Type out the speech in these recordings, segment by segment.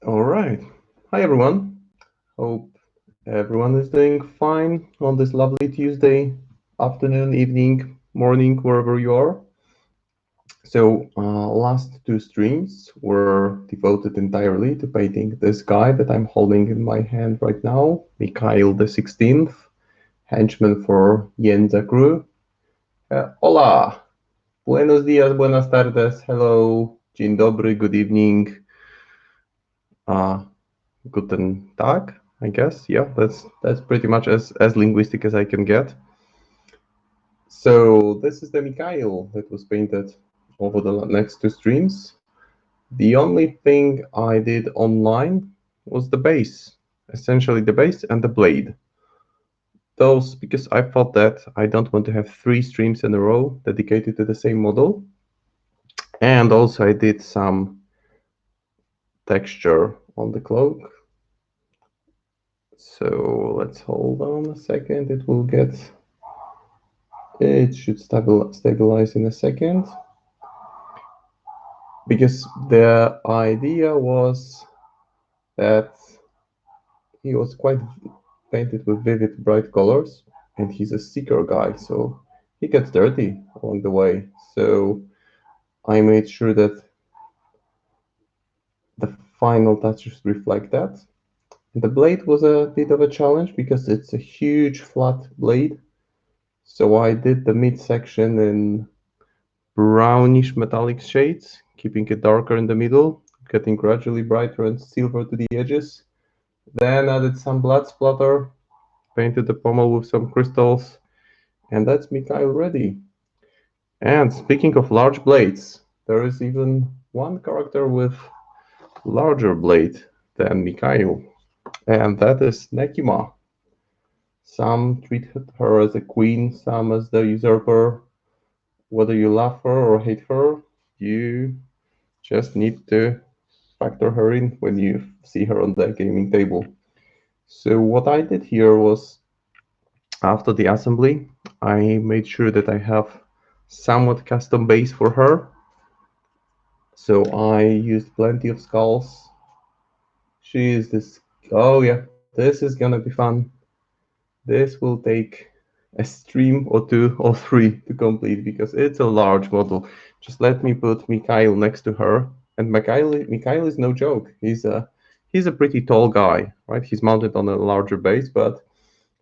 All right. Hi, everyone. Hope everyone is doing fine on this lovely Tuesday afternoon, evening, morning, wherever you are. Last two streams were devoted entirely to painting this guy that I'm holding in my hand right now, Mikhail the 16th, henchman for Yenza crew. Hola, buenos días, buenas tardes, hello, dzień dobry, good evening, uh, Guten Tag, I guess. Yeah, that's pretty much as linguistic as I can get. So this is the Mikhail that was painted over the next two streams. The only thing I did online was the base, essentially the base and the blade. Those because I thought that I don't want to have three streams in a row dedicated to the same model. And also I did some texture on the cloak. So let's hold on a second. It should stabilize in a second. Because the idea was that he was quite painted with vivid bright colors, and he's a seeker guy, so he gets dirty along the way. So I made sure that the final touches reflect that. And the blade was a bit of a challenge because it's a huge flat blade. So I did the midsection in brownish metallic shades, keeping it darker in the middle, getting gradually brighter and silver to the edges. Then added some blood splatter, painted the pommel with some crystals, and that's Mikhail ready. And speaking of large blades, there is even one character with larger blade than Mikhail, and that is Nekima. Some treat her as a queen, some as the usurper. Whether you love her or hate her, you just need to factor her in when you see her on the gaming table. So what I did here was, after the assembly, I made sure that I have somewhat custom base for her. So I used plenty of skulls. She is this. Oh yeah, this is gonna be fun. This will take a stream or two or three to complete because it's a large model. Just let me put Mikhail next to her. And Mikhail is no joke. He's a pretty tall guy, right? He's mounted on a larger base, but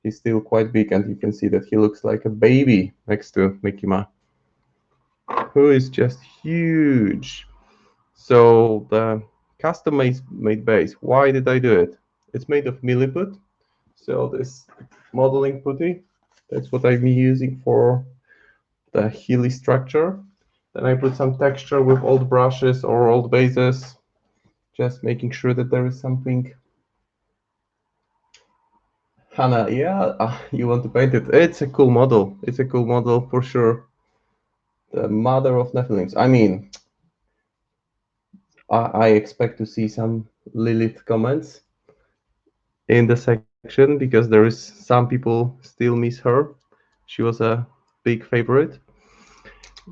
he's still quite big, and you can see that he looks like a baby next to Nekima, who is just huge. So the custom made base, why did I do it? It's made of milliput, so this modeling putty, that's what I'm using for the Healy structure. Then I put some texture with old brushes or old bases, just making sure that there is something. Hannah, yeah, you want to paint it. It's a cool model. It's a cool model for sure. The mother of Nephilims. I mean, I expect to see some Lilith comments in the section because there is some people still miss her. She was a big favorite.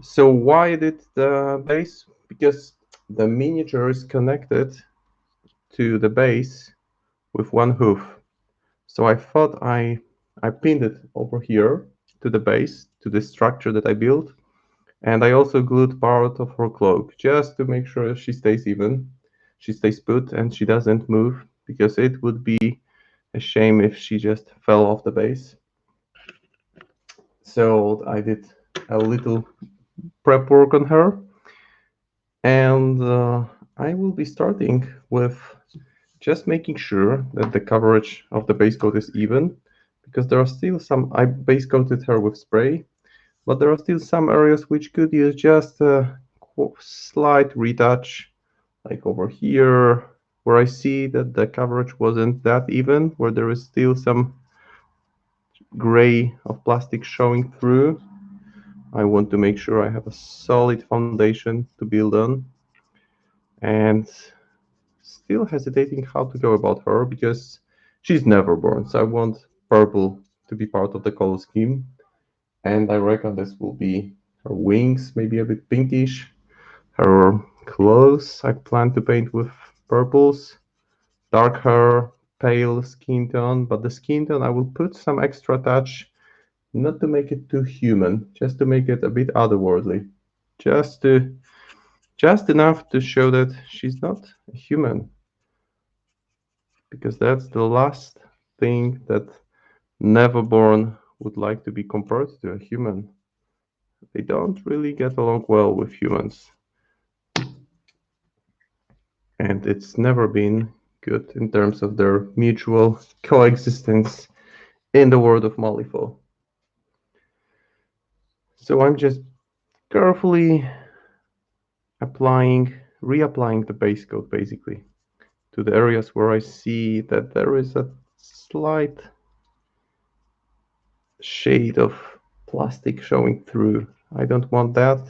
So why did the base? Because the miniature is connected to the base with one hoof. So I thought I pinned it over here to the base, to the structure that I built. And I also glued part of her cloak just to make sure she stays even, she stays put, and she doesn't move because it would be a shame if she just fell off the base. So I did a little prep work on her, and I will be starting with just making sure that the coverage of the base coat is even, because there are still some. I base coated her with spray, but there are still some areas which could use just a slight retouch, like over here, where I see that the coverage wasn't that even, where there is still some gray of plastic showing through. I want to make sure I have a solid foundation to build on, and still hesitating how to go about her because she's never born, so I want purple to be part of the color scheme. And I reckon this will be her wings, maybe a bit pinkish. Her clothes I plan to paint with purples. dark hair, pale skin tone, but the skin tone I will put some extra touch, not to make it too human, just to make it a bit otherworldly, just enough to show that she's not a human, because that's the last thing that Neverborn would like to be compared to a human. They don't really get along well with humans. And it's never been good in terms of their mutual coexistence in the world of Malifaux. So I'm just carefully reapplying the base coat basically to the areas where I see that there is a slight shade of plastic showing through. I don't want that.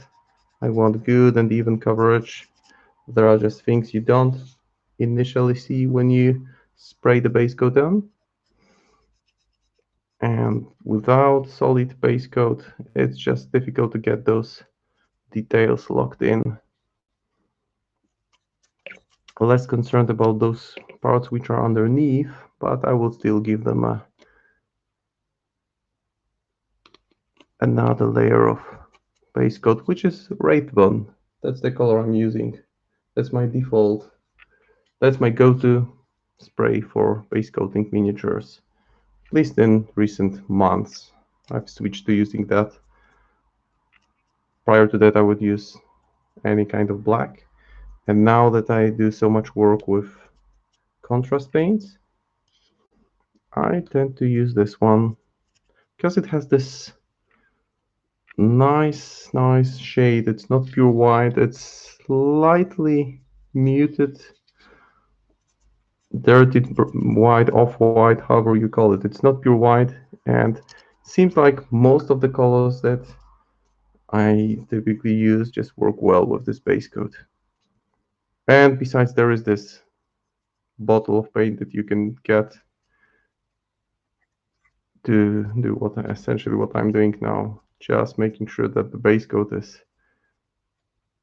I want good and even coverage. There are just things you don't initially see when you spray the base coat on. And without solid base coat, it's just difficult to get those details locked in. Less concerned about those parts which are underneath, but I will still give them another layer of base coat, which is Wraithbone. That's the color I'm using. That's my default. That's my go-to spray for base coating miniatures. At least in recent months, I've switched to using that. Prior to that, I would use any kind of black. And now that I do so much work with contrast paints, I tend to use this one because it has this nice shade. It's not pure white, it's slightly muted, dirty white, off-white, however you call it. It's not pure white, and it seems like most of the colors that I typically use just work well with this base coat. And besides, there is this bottle of paint that you can get to do essentially what I'm doing now, just making sure that the base coat is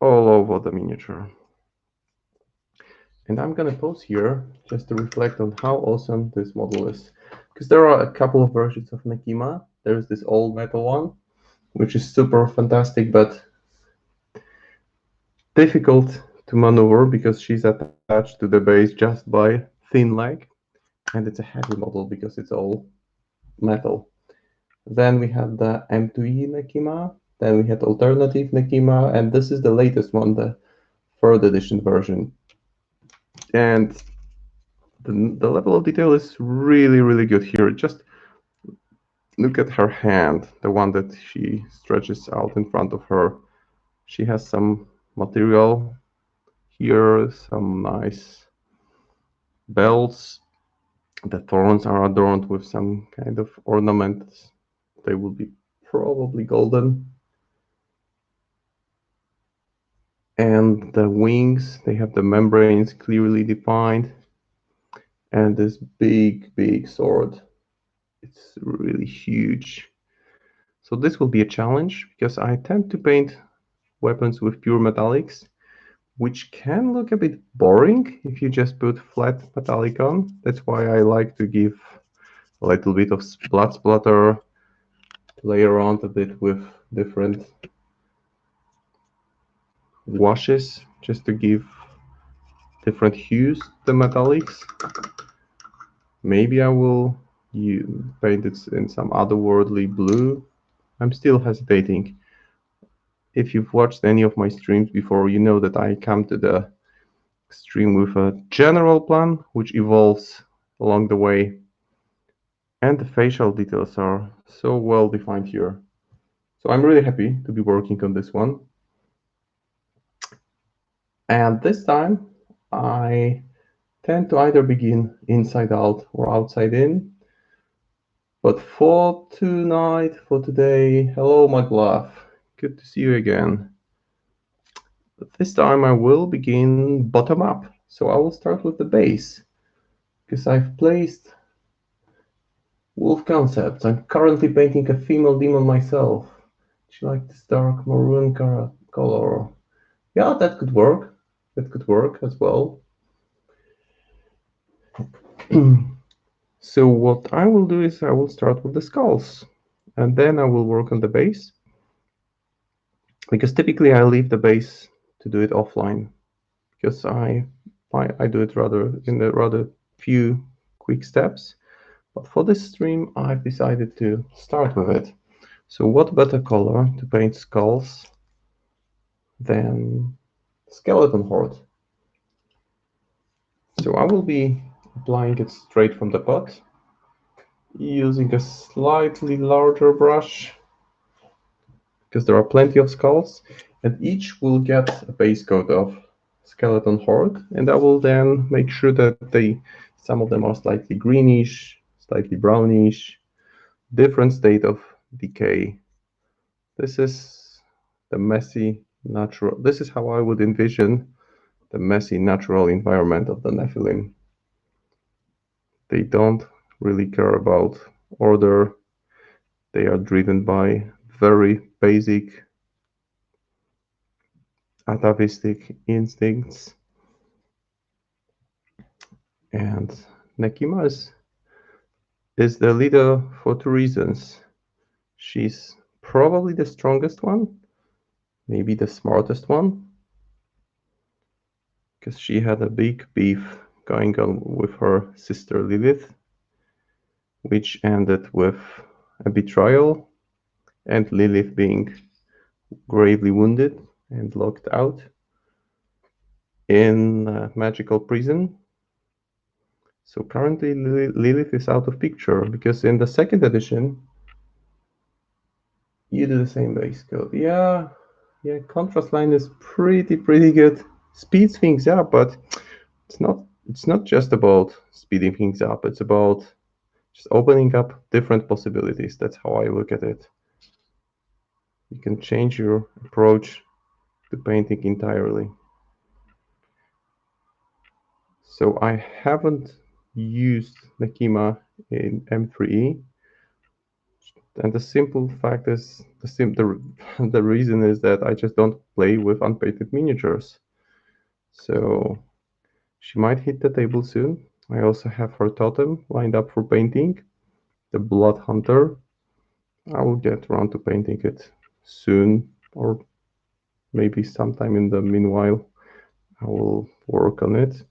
all over the miniature. And I'm gonna pause here just to reflect on how awesome this model is, because there are a couple of versions of Nekima. There's this old metal one, which is super fantastic, but difficult to maneuver because she's attached to the base just by thin leg, and it's a heavy model because it's all metal. Then we have the M2E Nekima, then we had alternative Nekima, and this is the latest one, the 3rd edition version. And the level of detail is really good here. Just look at her hand, the one that she stretches out in front of her. She has some material here, some nice belts. The thorns are adorned with some kind of ornaments. They will be probably golden. And the wings, they have the membranes clearly defined. And this big sword. It's really huge. So this will be a challenge because I tend to paint weapons with pure metallics, which can look a bit boring if you just put flat metallic on. That's why I like to give a little bit of blood splatter, play around a bit with different washes just to give different hues to the metallics. Maybe I will paint it in some otherworldly blue. I'm still hesitating. If you've watched any of my streams before, you know that I come to the stream with a general plan, which evolves along the way. And the facial details are so well defined here. So I'm really happy to be working on this one. And this time I tend to either begin inside out or outside in. But for tonight, for today, hello Maglav, good to see you again. But this time I will begin bottom up. So I will start with the base, because I've placed wolf concepts. I'm currently painting a female demon myself. She likes this dark maroon color. Yeah, that could work. That could work as well. So what I will do is I will start with the skulls, and then I will work on the base, because typically I leave the base to do it offline, because I do it rather in the rather few quick steps. But for this stream, I've decided to start with it. So what better color to paint skulls than skeleton horde? So I will be applying it straight from the pot, using a slightly larger brush, because there are plenty of skulls, and each will get a base coat of skeleton horde, and I will then make sure that some of them are slightly greenish, slightly brownish, different state of decay. This is the messy natural. This is how I would envision the messy natural environment of the Nephilim. They don't really care about order. They are driven by very basic atavistic instincts. And Nekima is the leader for two reasons. She's probably the strongest one, maybe the smartest one, because she had a big beef going on with her sister Lilith, which ended with a betrayal and Lilith being gravely wounded and locked out in a magical prison. So currently Lilith is out of picture, because in the second edition you do the same base code. Yeah, contrast line is pretty good. Speeds things up, but it's not just about speeding things up. It's about just opening up different possibilities. That's how I look at it. You can change your approach to painting entirely. So I haven't used Nekima in M3E, and the simple fact is the reason is that I just don't play with unpainted miniatures. So she might hit the table soon. I also have her totem lined up for painting, the Blood Hunter. I will get around to painting it soon, or maybe sometime in the meanwhile. I will work on it.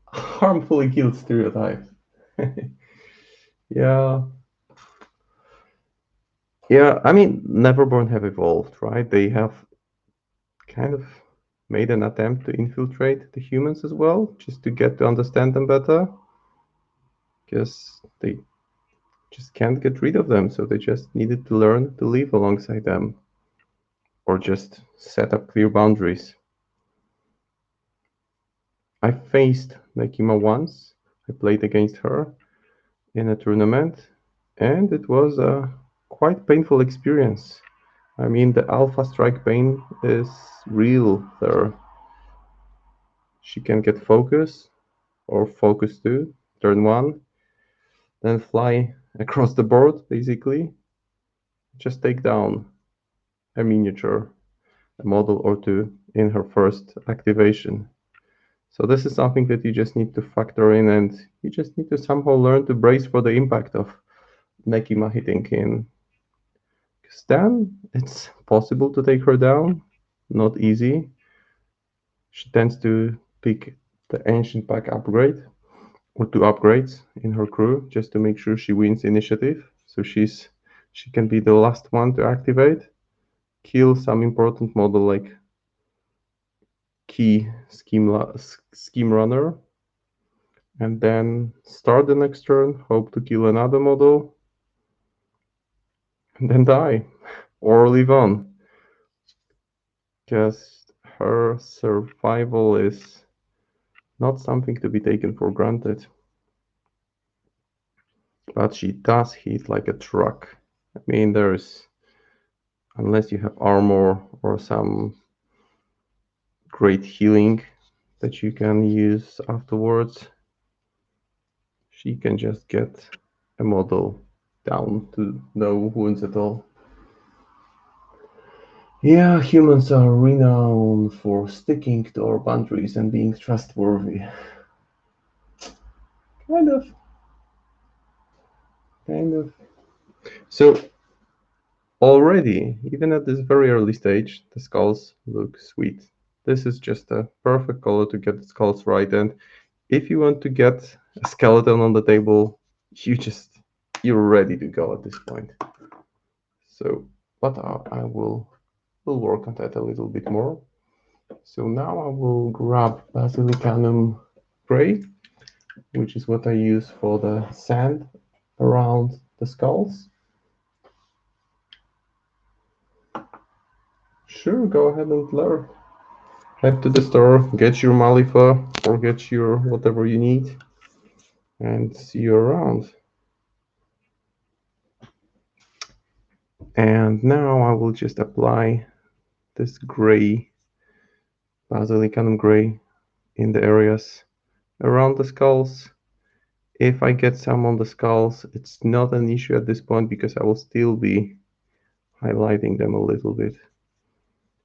Harmfully killed stereotypes. Yeah. Yeah, I mean, Neverborn have evolved, right? They have kind of made an attempt to infiltrate the humans as well, just to get to understand them better. Because they just can't get rid of them, so they just needed to learn to live alongside them. Or just set up clear boundaries. I faced Nekima once. I played against her in a tournament, and it was a quite painful experience. I mean, the alpha strike pain is real there. She can get focus or focus 2, turn 1, then fly across the board, basically. Just take down a miniature, a model or two in her first activation. So this is something that you just need to factor in, and you just need to somehow learn to brace for the impact of Nekima hitting in. Because then it's possible to take her down, not easy. She tends to pick the Ancient Pack upgrade, or 2 upgrades in her crew, just to make sure she wins initiative. So she can be the last one to activate, kill some important model like Key Scheme Runner, and then start the next turn, hope to kill another model, and then die, or live on. Because her survival is not something to be taken for granted. But she does hit like a truck. I mean, unless you have armor or some great healing that you can use afterwards, she can just get a model down to no wounds at all. Yeah, humans are renowned for sticking to our boundaries and being trustworthy. Kind of. Kind of. So, already, even at this very early stage, the skulls look sweet. This is just a perfect color to get the skulls right. And if you want to get a skeleton on the table, you're ready to go at this point. So, but I will work on that a little bit more. So now I will grab Basilicanum Gray, which is what I use for the sand around the skulls. Sure, go ahead and blur. Head to the store, get your Malifa or get your whatever you need, and see you around. And now I will just apply this gray, Basilicanum Gray, in the areas around the skulls. If I get some on the skulls, it's not an issue at this point because I will still be highlighting them a little bit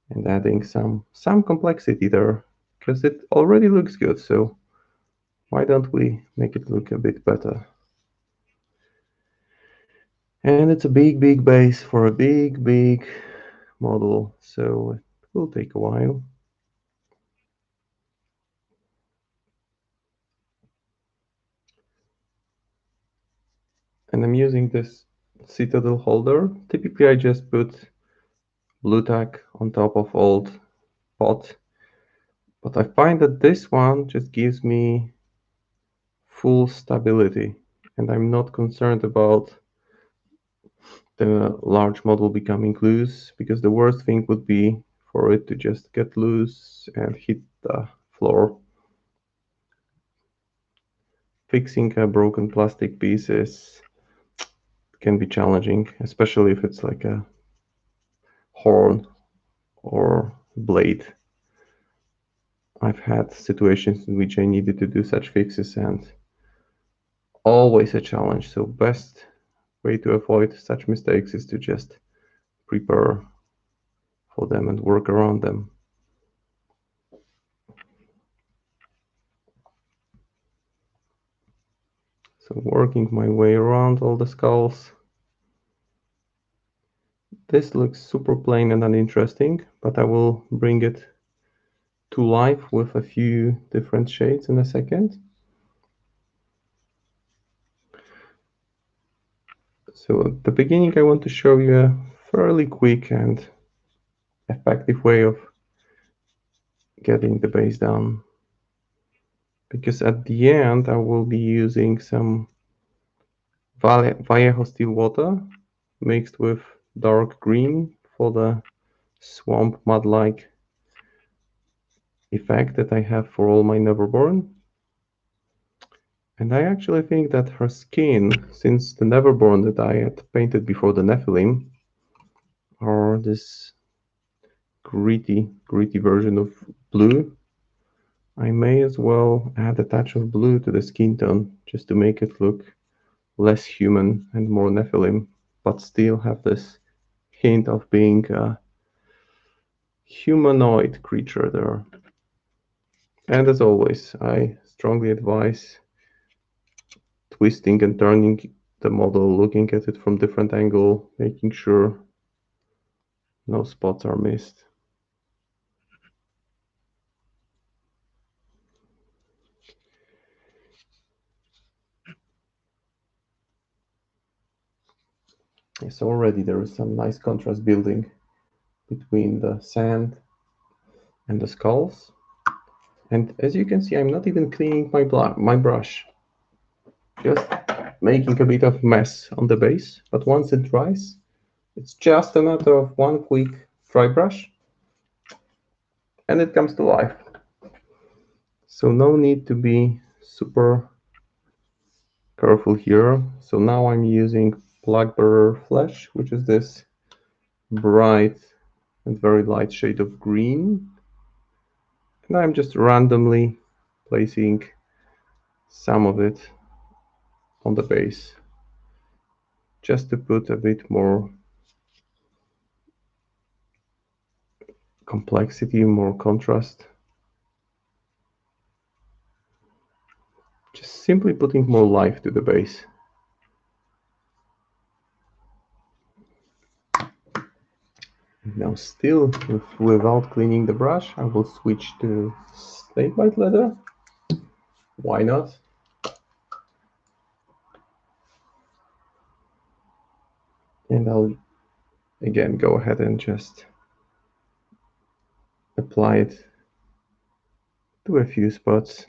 and adding some complexity there because it already looks good. So why don't we make it look a bit better? And it's a big base for a big model, so it will take a while. And I'm using this Citadel holder. Typically I just put blue tack on top of old pot, but I find that this one just gives me full stability and I'm not concerned about the large model becoming loose because the worst thing would be for it to just get loose and hit the floor. Fixing a broken plastic piece can be challenging, especially if it's like a horn or blade. I've had situations in which I needed to do such fixes and always a challenge. So best way to avoid such mistakes is to just prepare for them and work around them. So working my way around all the skulls. This looks super plain and uninteresting, but I will bring it to life with a few different shades in a second. So at the beginning I want to show you a fairly quick and effective way of getting the base down. Because at the end I will be using some Vallejo Steel Water mixed with dark green for the swamp mud-like effect that I have for all my Neverborn. And I actually think that her skin, since the Neverborn that I had painted before the Nephilim, are this gritty version of blue, I may as well add a touch of blue to the skin tone just to make it look less human and more Nephilim, but still have this hint of being a humanoid creature there. And as always, I strongly advise twisting and turning the model, looking at it from different angle, making sure no spots are missed. Yes, already there is some nice contrast building between the sand and the skulls. And as you can see, I'm not even cleaning my brush, just making a bit of mess on the base. But once it dries, it's just a matter of one quick dry brush and it comes to life. So no need to be super careful here. So now I'm using Blackberry Flesh, which is this bright and very light shade of green. And I'm just randomly placing some of it on the base just to put a bit more complexity, more contrast. Just simply putting more life to the base. Now still, without cleaning the brush, I will switch to snake bite leather. Why not? And I'll again go ahead and just apply it to a few spots.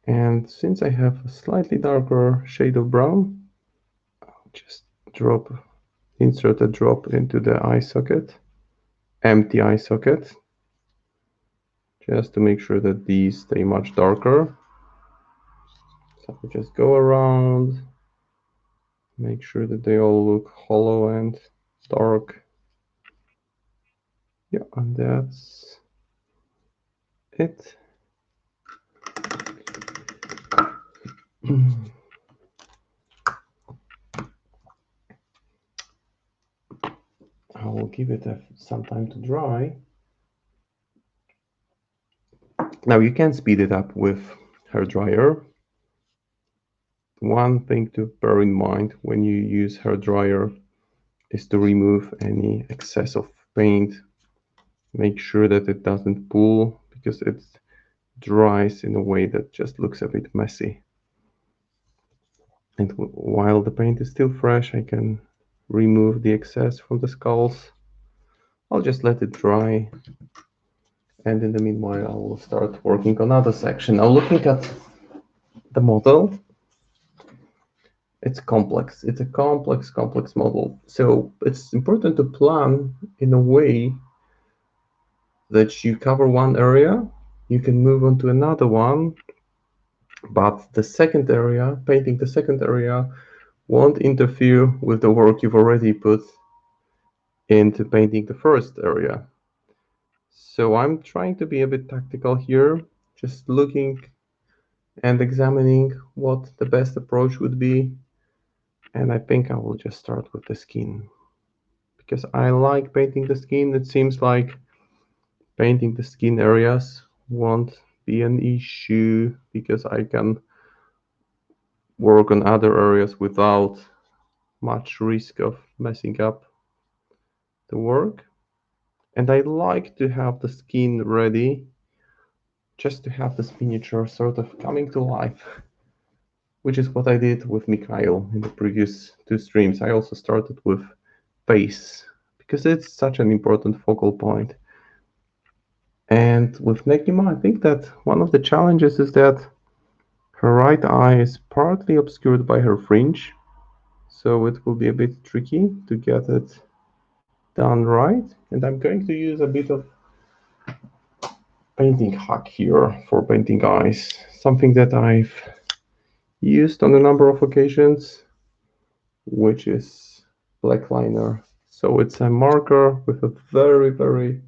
And since I have a slightly darker shade of brown, I'll just insert a drop into the eye socket, empty eye socket, just to make sure that these stay much darker. So I'll just go around, make sure that they all look hollow and dark. Yeah, and that's it. I will give it some time to dry. Now you can speed it up with hair dryer. One thing to bear in mind when you use hair dryer is to remove any excess of paint. Make sure that it doesn't pool because it dries in a way that just looks a bit messy. And while the paint is still fresh, I can remove the excess from the skulls. I'll just let it dry. And in the meanwhile, I will start working on other section. Now looking at the model, it's complex. It's a complex model. So it's important to plan in a way that you cover one area, you can move on to another one, but the second area, painting the second area, won't interfere with the work you've already put into painting the first area. So I'm trying to be a bit tactical here, just looking and examining what the best approach would be. And I think I will just start with the skin, because I like painting the skin. It seems like painting the skin areas won't be an issue because I can work on other areas without much risk of messing up the work. And I like to have the skin ready just to have this miniature sort of coming to life, which is what I did with Mikhail in the previous two streams. I also started with face because it's such an important focal point. And with Nekima, I think that one of the challenges is that her right eye is partly obscured by her fringe, so it will be a bit tricky to get it done right. And I'm going to use a bit of painting hack here for painting eyes, something that I've used on a number of occasions, which is black liner. So it's a marker with a very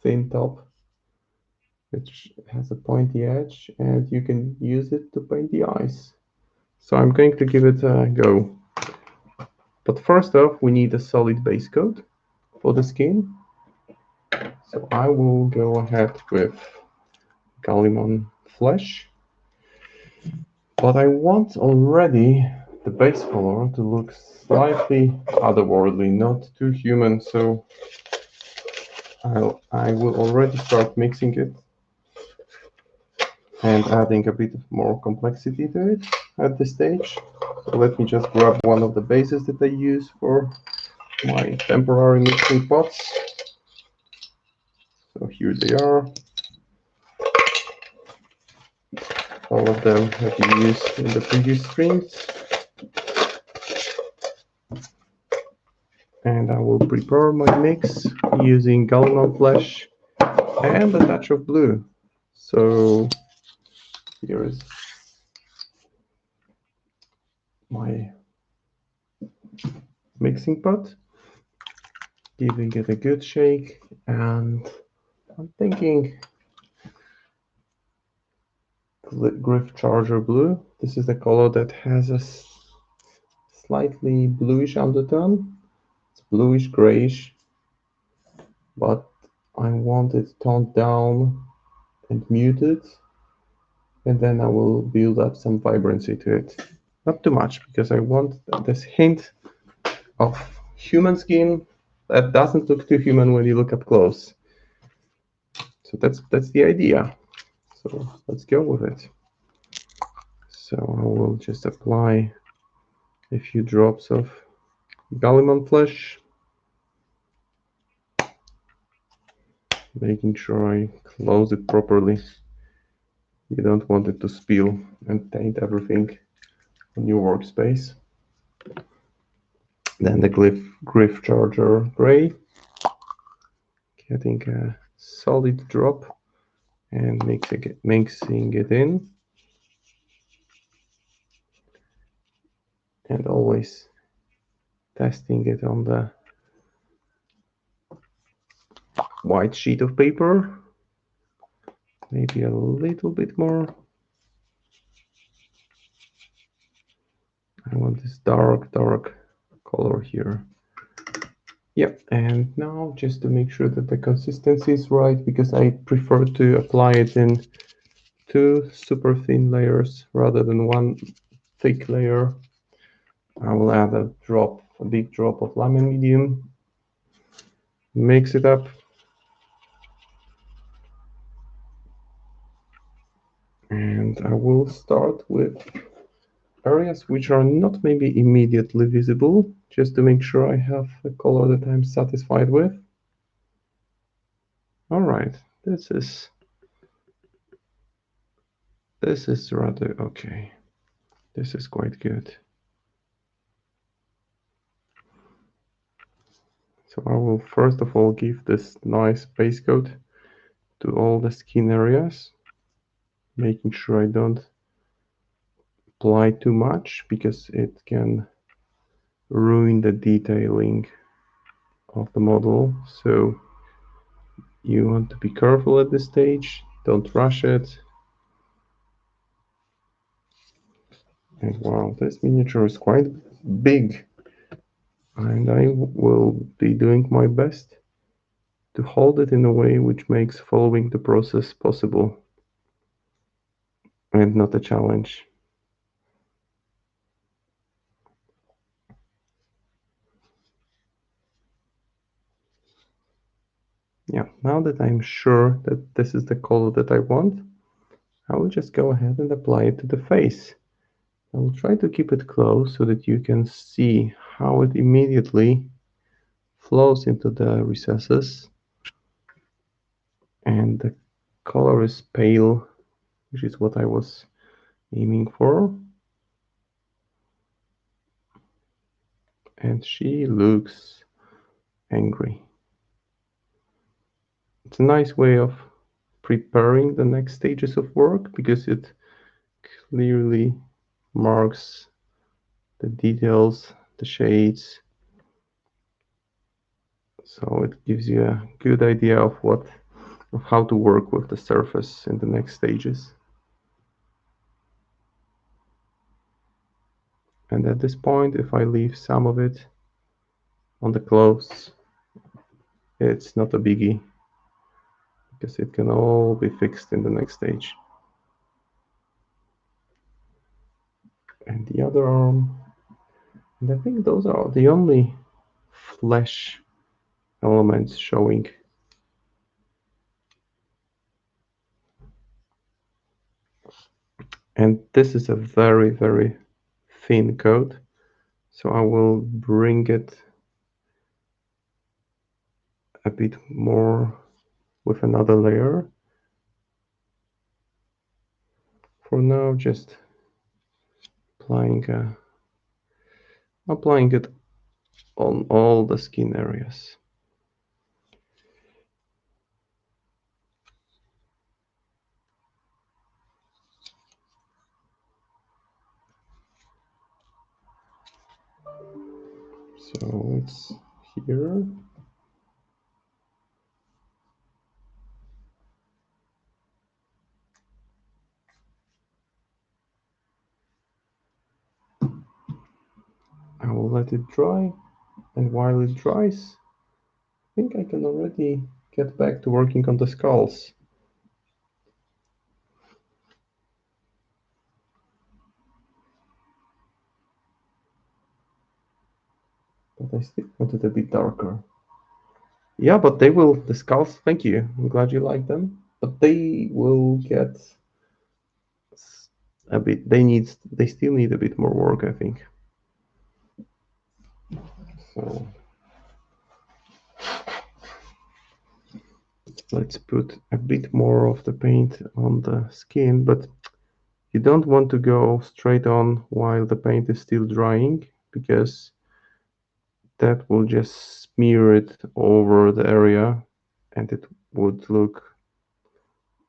thin top, which has a pointy edge, and you can use it to paint the eyes. So I'm going to give it a go. But first off, we need a solid base coat for the skin. So I will go ahead with Basilicanum Flesh. But I want already the base color to look slightly otherworldly, not too human, so I will already start mixing it and adding a bit more complexity to it at this stage. So let me just grab one of the bases that I use for my temporary mixing pots. So here they are. All of them have been used in the previous streams. And I will prepare my mix using Basilicanum Flesh and a touch of blue. So here is my mixing pot, giving it a good shake, and I'm thinking Griff Charger Blue. This is the color that has a slightly bluish undertone. It's bluish grayish, but I want it toned down and muted, and then I will build up some vibrancy to it. Not too much, because I want this hint of human skin that doesn't look too human when you look up close. So that's the idea. So let's go with it. So I will just apply a few drops of Basilicanum Flesh, making sure I close it properly. You don't want it to spill and taint everything on your workspace. Then the Griff Charger Gray, getting a solid drop and mixing it in. And always testing it on the white sheet of paper. Maybe a little bit more. I want this dark color here. Yep, and now just to make sure that the consistency is right, because I prefer to apply it in 2 super thin layers rather than 1 thick layer. I will add a big drop of lemon medium, mix it up, and I will start with areas which are not maybe immediately visible, just to make sure I have a color that I'm satisfied with. All right, this is rather okay. This is quite good. So I will first of all give this nice base coat to all the skin areas, making sure I don't apply too much, because it can ruin the detailing of the model. So you want to be careful at this stage, don't rush it. And wow, this miniature is quite big, and I will be doing my best to hold it in a way which makes following the process possible and not a challenge. Yeah, now that I'm sure that this is the color that I want, I will just go ahead and apply it to the face. I will try to keep it close so that you can see how it immediately flows into the recesses, and the color is pale, which is what I was aiming for. And she looks angry. It's a nice way of preparing the next stages of work, because it clearly marks the details, the shades. So it gives you a good idea of how to work with the surface in the next stages. And at this point, if I leave some of it on the clothes, it's not a biggie, because it can all be fixed in the next stage. And the other arm, and I think those are the only flesh elements showing. And this is a very thin coat, so I will bring it a bit more with another layer. For now, just applying it on all the skin areas. So it's here. I will let it dry, and while it dries, I think I can already get back to working on the skulls. But I still want it a bit darker. Yeah, but they will, the skulls, thank you. I'm glad you like them. But they will get a bit, they still need a bit more work, I think. So let's put a bit more of the paint on the skin, but you don't want to go straight on while the paint is still drying, because that will just smear it over the area and it would look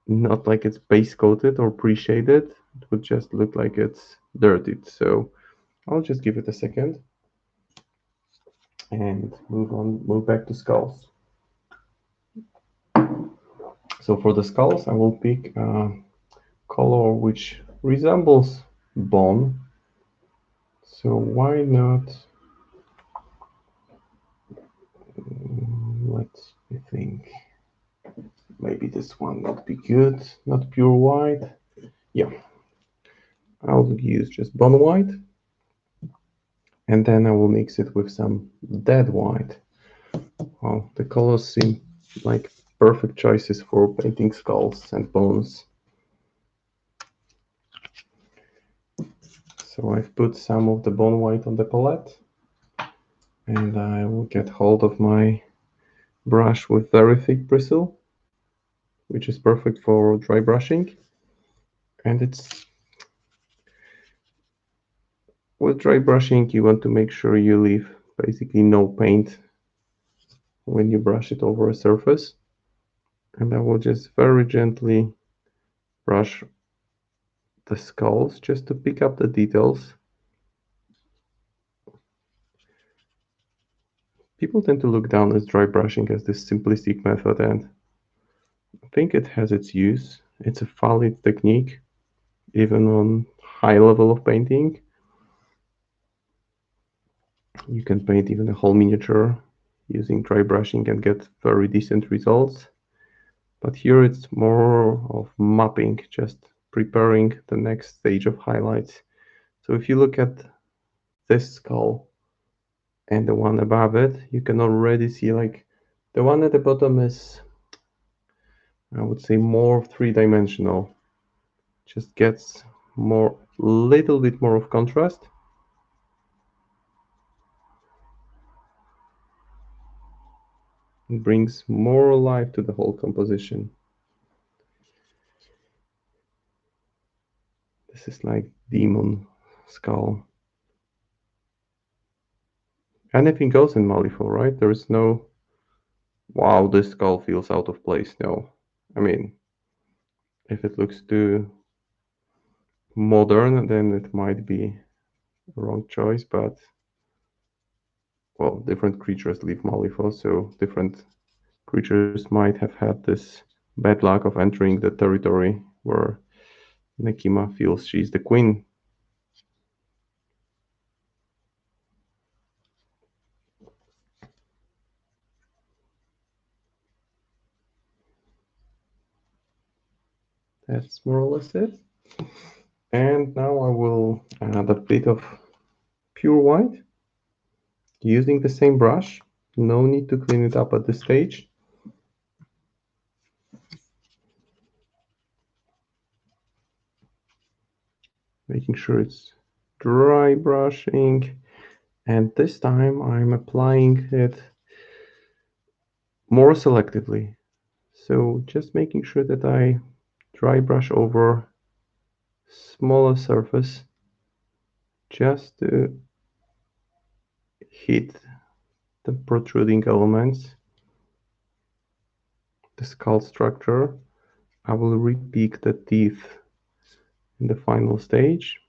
not like it's base coated or pre-shaded. It would just look like it's dirtied. So I'll just give it a second and move back to skulls. So for the skulls, I will pick a color which resembles bone. So why not, let me think, maybe this one would be good, not pure white. Yeah, I'll use just bone white, and then I will mix it with some dead white. Wow, the colors seem like perfect choices for painting skulls and bones. So I've put some of the bone white on the palette, and I will get hold of my brush with very thick bristle, which is perfect for dry brushing. And it's, with dry brushing, you want to make sure you leave basically no paint when you brush it over a surface. And I will just very gently brush the skulls just to pick up the details. People tend to look down at dry brushing as this simplistic method, and I think it has its use. It's a valid technique, even on high level of painting. You can paint even a whole miniature using dry brushing and get very decent results. But here it's more of mapping, just preparing the next stage of highlights. So if you look at this skull and the one above it, you can already see, like, the one at the bottom is, I would say, more three-dimensional. Just gets more, little bit more of contrast. It brings more life to the whole composition. This is like demon skull. Anything goes in Malifaux, right? There is no, wow, this skull feels out of place. No. I mean, if it looks too modern, then it might be a wrong choice, but, well, different creatures leave Malifaux, so different creatures might have had this bad luck of entering the territory where Nekima feels she's the queen. That's more or less it. And now I will add a bit of pure white using the same brush. No need to clean it up at this stage. Making sure it's dry brushing. And this time I'm applying it more selectively. So just making sure that I dry brush over smaller surface just to hit the protruding elements, the skull structure. I will repeat the teeth in the final stage.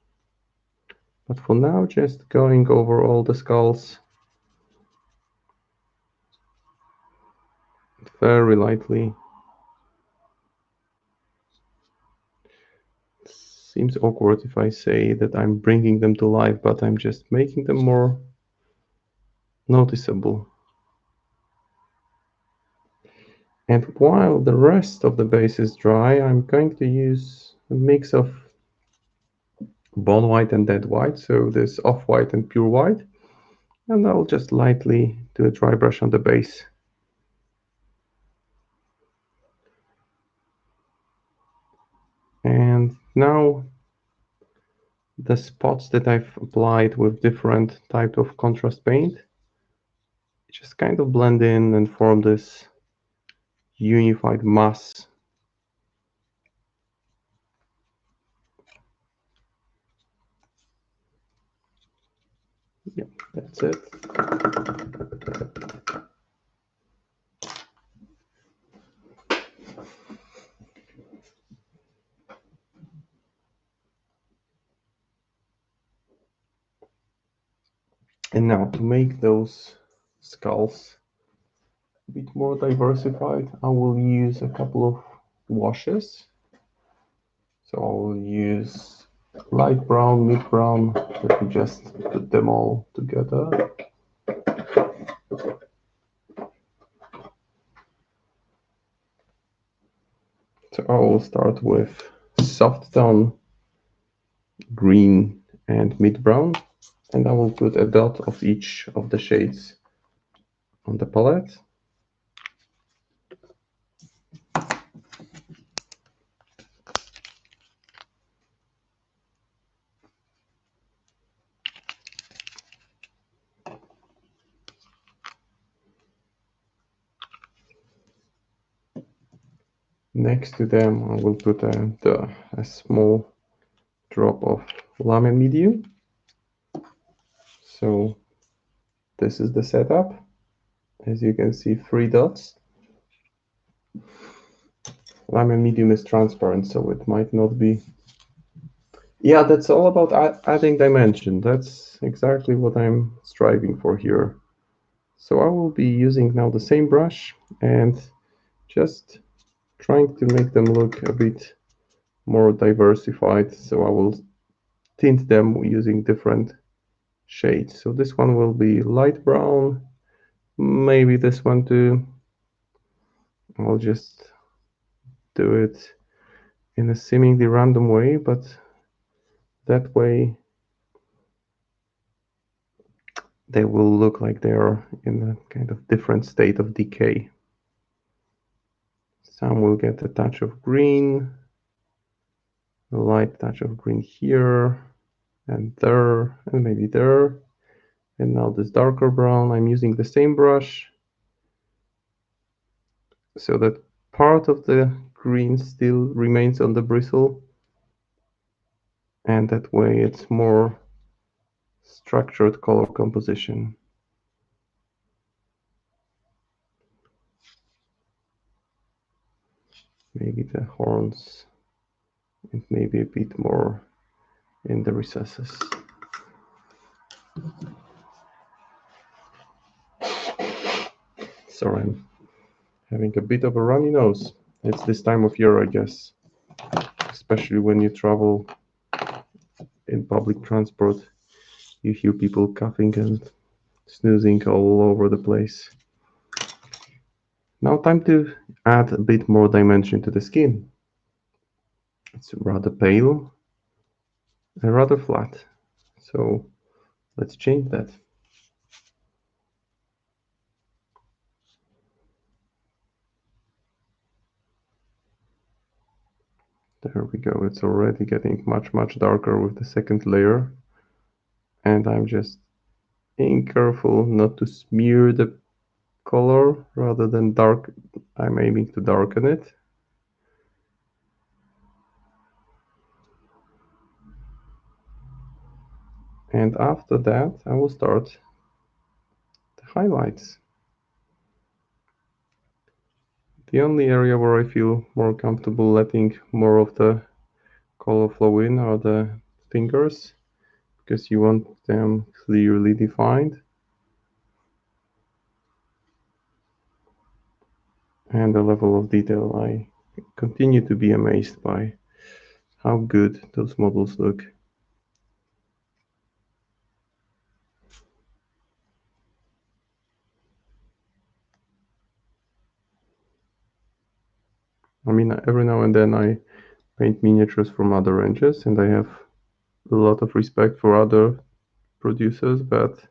But for now, just going over all the skulls very lightly. Seems awkward if I say that I'm bringing them to life, but I'm just making them more noticeable. And while the rest of the base is dry, I'm going to use a mix of bone white and dead white, so this off-white and pure white, and I'll just lightly do a dry brush on the base. And now the spots that I've applied with different type of contrast paint just kind of blend in and form this unified mass. Yeah, that's it. And now to make those skulls a bit more diversified, I will use a couple of washes. So I will use light brown, mid brown. Let me just put them all together. So I will start with soft tone green and mid brown, and I will put a dot of each of the shades on the palette. Next to them, I will put a small drop of lemon medium. So this is the setup. As you can see, 3 dots. Lemon medium is transparent, so it might not be. Yeah, that's all about adding dimension. That's exactly what I'm striving for here. So I will be using now the same brush and just trying to make them look a bit more diversified. So I will tint them using different shades. So this one will be light brown, maybe this one too. I'll just do it in a seemingly random way, but that way they will look like they are in a kind of different state of decay. Some will get a touch of green, a light touch of green here, and there, and maybe there. And now this darker brown, I'm using the same brush so that part of the green still remains on the bristle, and that way it's more structured color composition. Maybe the horns, and maybe a bit more in the recesses. Sorry, I'm having a bit of a runny nose. It's this time of year, I guess, especially when you travel in public transport. You hear people coughing and snoozing all over the place. Now time to add a bit more dimension to the skin. It's rather pale and rather flat. So let's change that. There we go. It's already getting much, much darker with the second layer. And I'm just being careful not to smear the color rather than dark. I'm aiming to darken it. And after that, I will start the highlights. The only area where I feel more comfortable letting more of the color flow in are the fingers, because you want them clearly defined. and the level of detail. I continue to be amazed by how good those models look. I mean, every now and then I paint miniatures from other ranges, and I have a lot of respect for other producers, but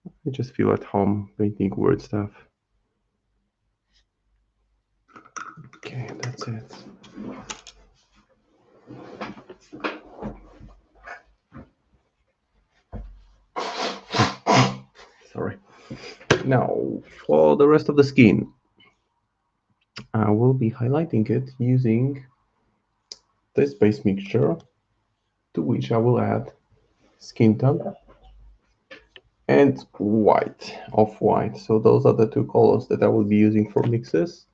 I just feel at home painting weird stuff. Okay, that's it. Sorry. Now, for the rest of the skin, I will be highlighting it using this base mixture, to which I will add skin tone and white, off-white. So those are the two colors that I will be using for mixes.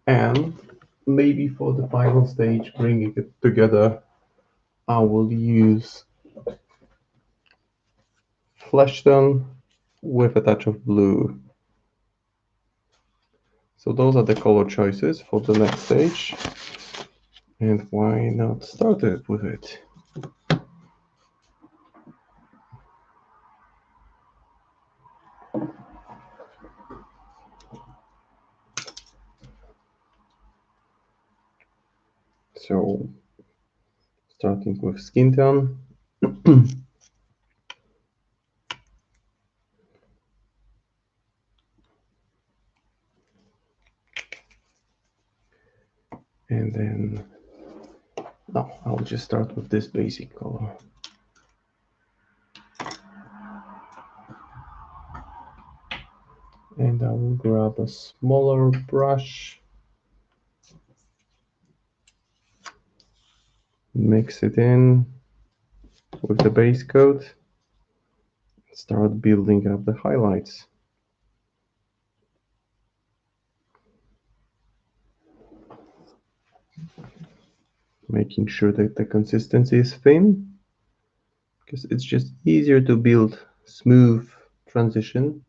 And maybe for the final stage, bringing it together, I will use flesh tone with a touch of blue. So those are the color choices for the next stage. And why not start it with it? So starting with skin tone. And then, no, I'll just start with this basic color. And I will grab a smaller brush, mix it in with the base coat, start building up the highlights. Making sure that the consistency is thin, because it's just easier to build smooth transition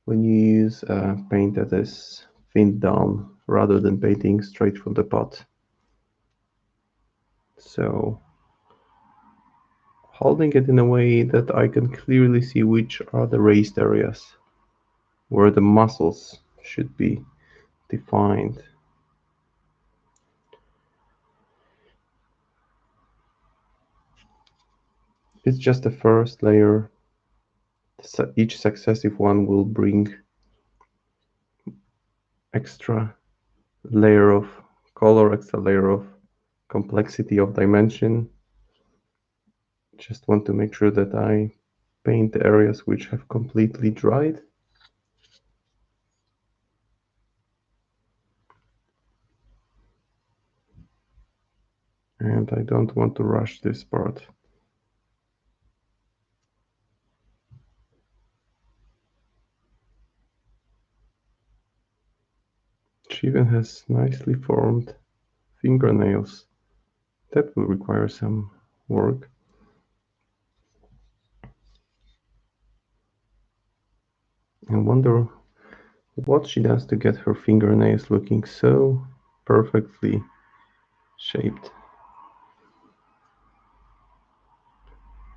when you use paint that is thinned down rather than painting straight from the pot. So holding it in a way that I can clearly see which are the raised areas where the muscles should be defined. It's just the first layer. Each successive one will bring extra layer of color, extra layer of complexity of dimension. Just want to make sure that I paint the areas which have completely dried. And I don't want to rush this part. She even has nicely formed fingernails. That will require some work. I wonder what she does to get her fingernails looking so perfectly shaped.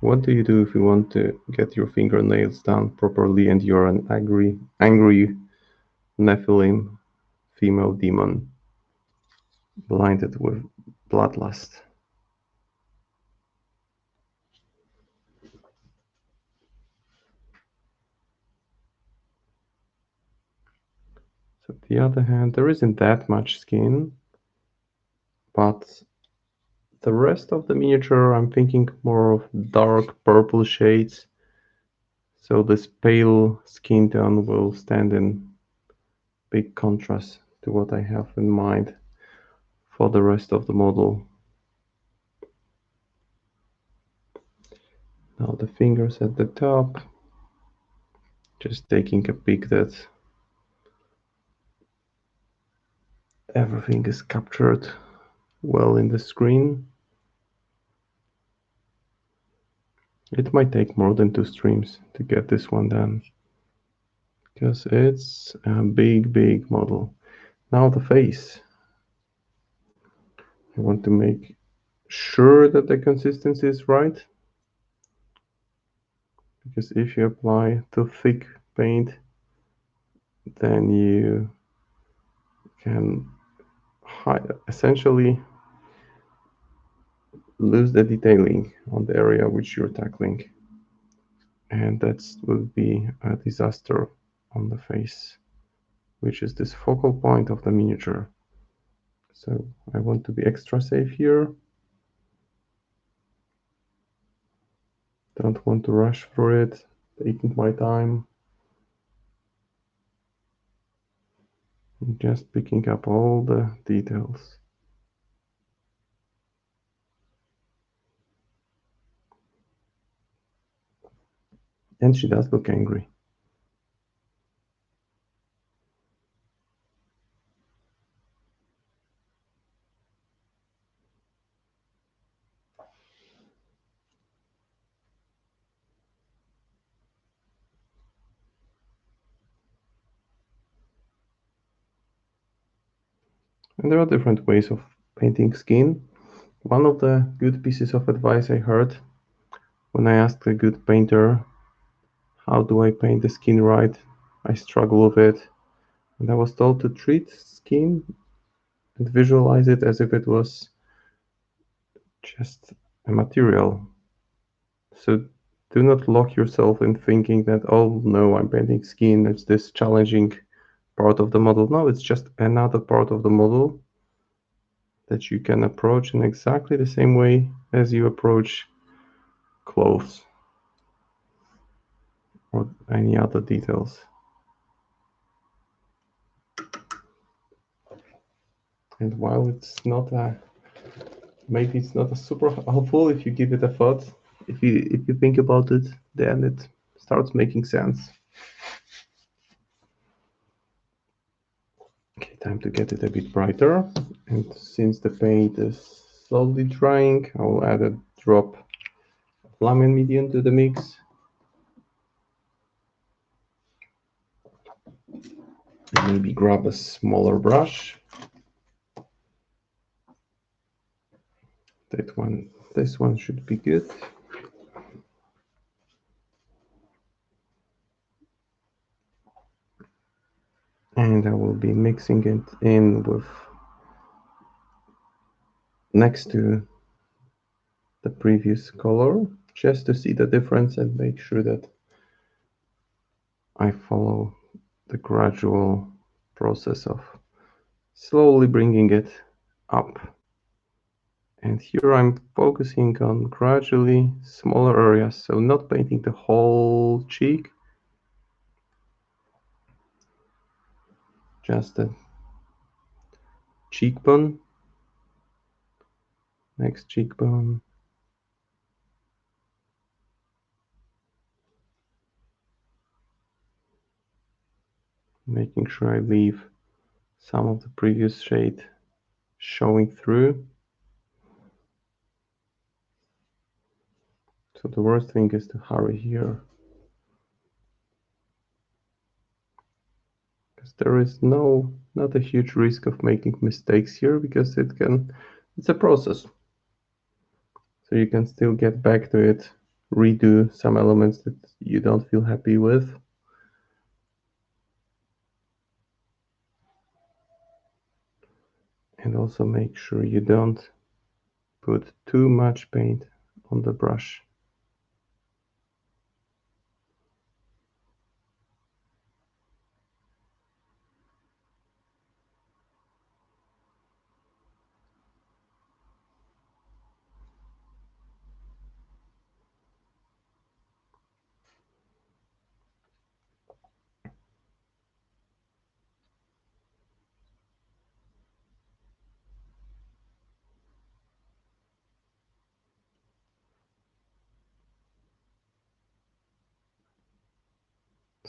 What do you do if you want to get your fingernails done properly and you're an angry Nephilim female demon blinded with bloodlust? So on the other hand, there isn't that much skin, but the rest of the miniature, I'm thinking more of dark purple shades. So this pale skin tone will stand in big contrast to what I have in mind for the rest of the model. Now the fingers at the top, just taking a peek that everything is captured well in the screen. It might take more than 2 streams to get this one done, because it's a big model. Now the face. I want to make sure that the consistency is right, because if you apply too thick paint, then you can essentially lose the detailing on the area which you're tackling, and that would be a disaster on the face, which is this focal point of the miniature. So I want to be extra safe here. Don't want to rush through it, taking my time, just picking up all the details. And she does look angry. And there are different ways of painting skin. One of the good pieces of advice I heard when I asked a good painter, how do I paint the skin right? I struggle with it. And I was told to treat skin and visualize it as if it was just a material. So do not lock yourself in thinking that, oh no, I'm painting skin, it's this challenging part of the model. No, it's just another part of the model that you can approach in exactly the same way as you approach clothes or any other details. And while it's not maybe it's not a super helpful, if you give it a thought, if you think about it, then it starts making sense. Okay, time to get it a bit brighter. And since the paint is slowly drying, I will add a drop of lemon medium to the mix. And maybe grab a smaller brush. This one should be good. And I will be mixing it in with next to the previous color, just to see the difference and make sure that I follow the gradual process of slowly bringing it up. And here I'm focusing on gradually smaller areas, so not painting the whole cheek, just the cheekbone, next cheekbone, making sure I leave some of the previous shade showing through. So the worst thing is to hurry here, because there is not a huge risk of making mistakes here, because it's a process. So you can still get back to it, redo some elements that you don't feel happy with. And also make sure you don't put too much paint on the brush.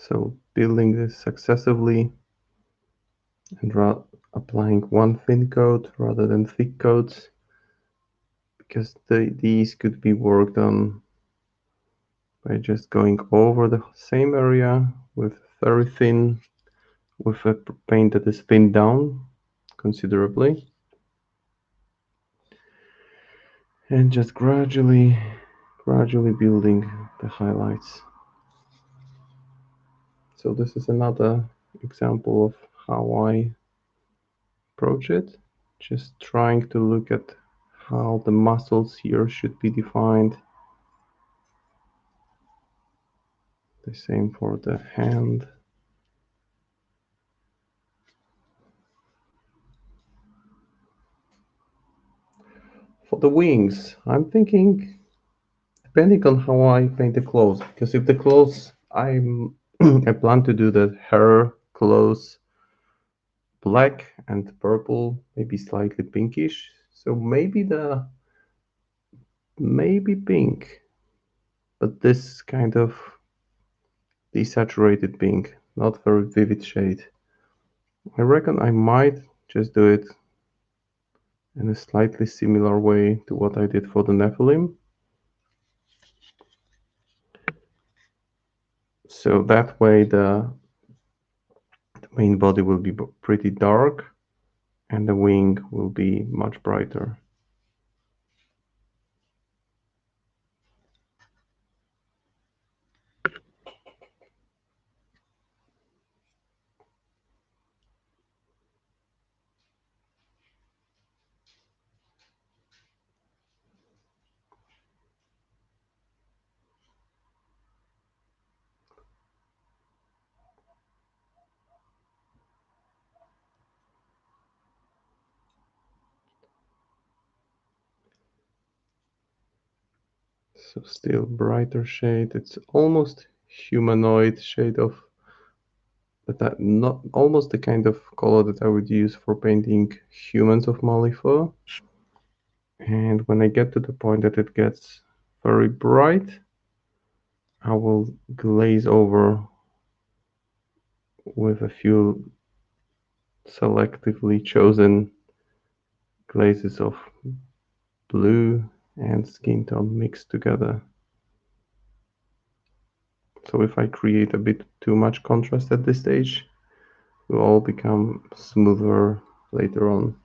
So building this successively and applying one thin coat rather than thick coats, because these could be worked on by just going over the same area with very thin, with a paint that is thinned down, considerably. And just gradually building the highlights. So this is another example of how I approach it. Just trying to look at how the muscles here should be defined. The same for the hand. For the wings, I'm thinking, depending on how I paint the clothes, because if the clothes I plan to do the hair clothes black and purple, maybe slightly pinkish. So maybe pink, but this kind of desaturated pink, not very vivid shade. I reckon I might just do it in a slightly similar way to what I did for the Nephilim. So that way the main body will be pretty dark and the wing will be much brighter. So still brighter shade. It's almost humanoid shade of, but that not almost the kind of color that I would use for painting humans of Malifor. And when I get to the point that it gets very bright, I will glaze over with a few selectively chosen glazes of blue and skin tone mixed together. So if I create a bit too much contrast at this stage, it will all become smoother later on.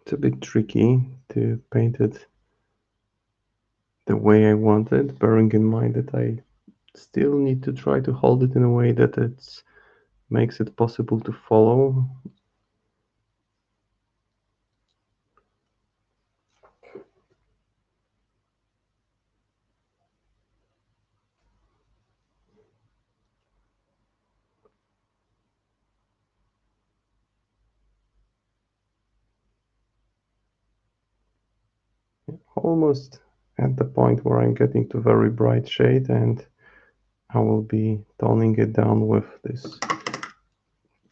It's a bit tricky to paint it the way I want it, bearing in mind that I still need to try to hold it in a way that it makes it possible to follow. Almost at the point where I'm getting to very bright shade, and I will be toning it down with this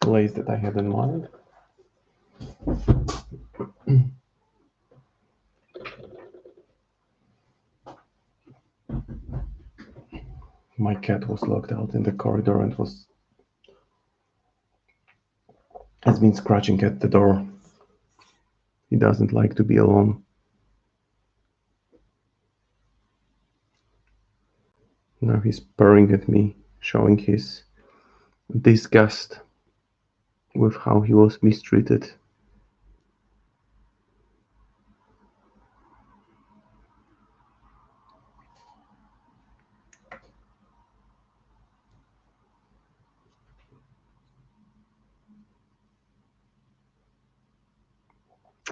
glaze that I had in mind. My cat was locked out in the corridor and has been scratching at the door. He doesn't like to be alone. Now he's purring at me, showing his disgust with how he was mistreated.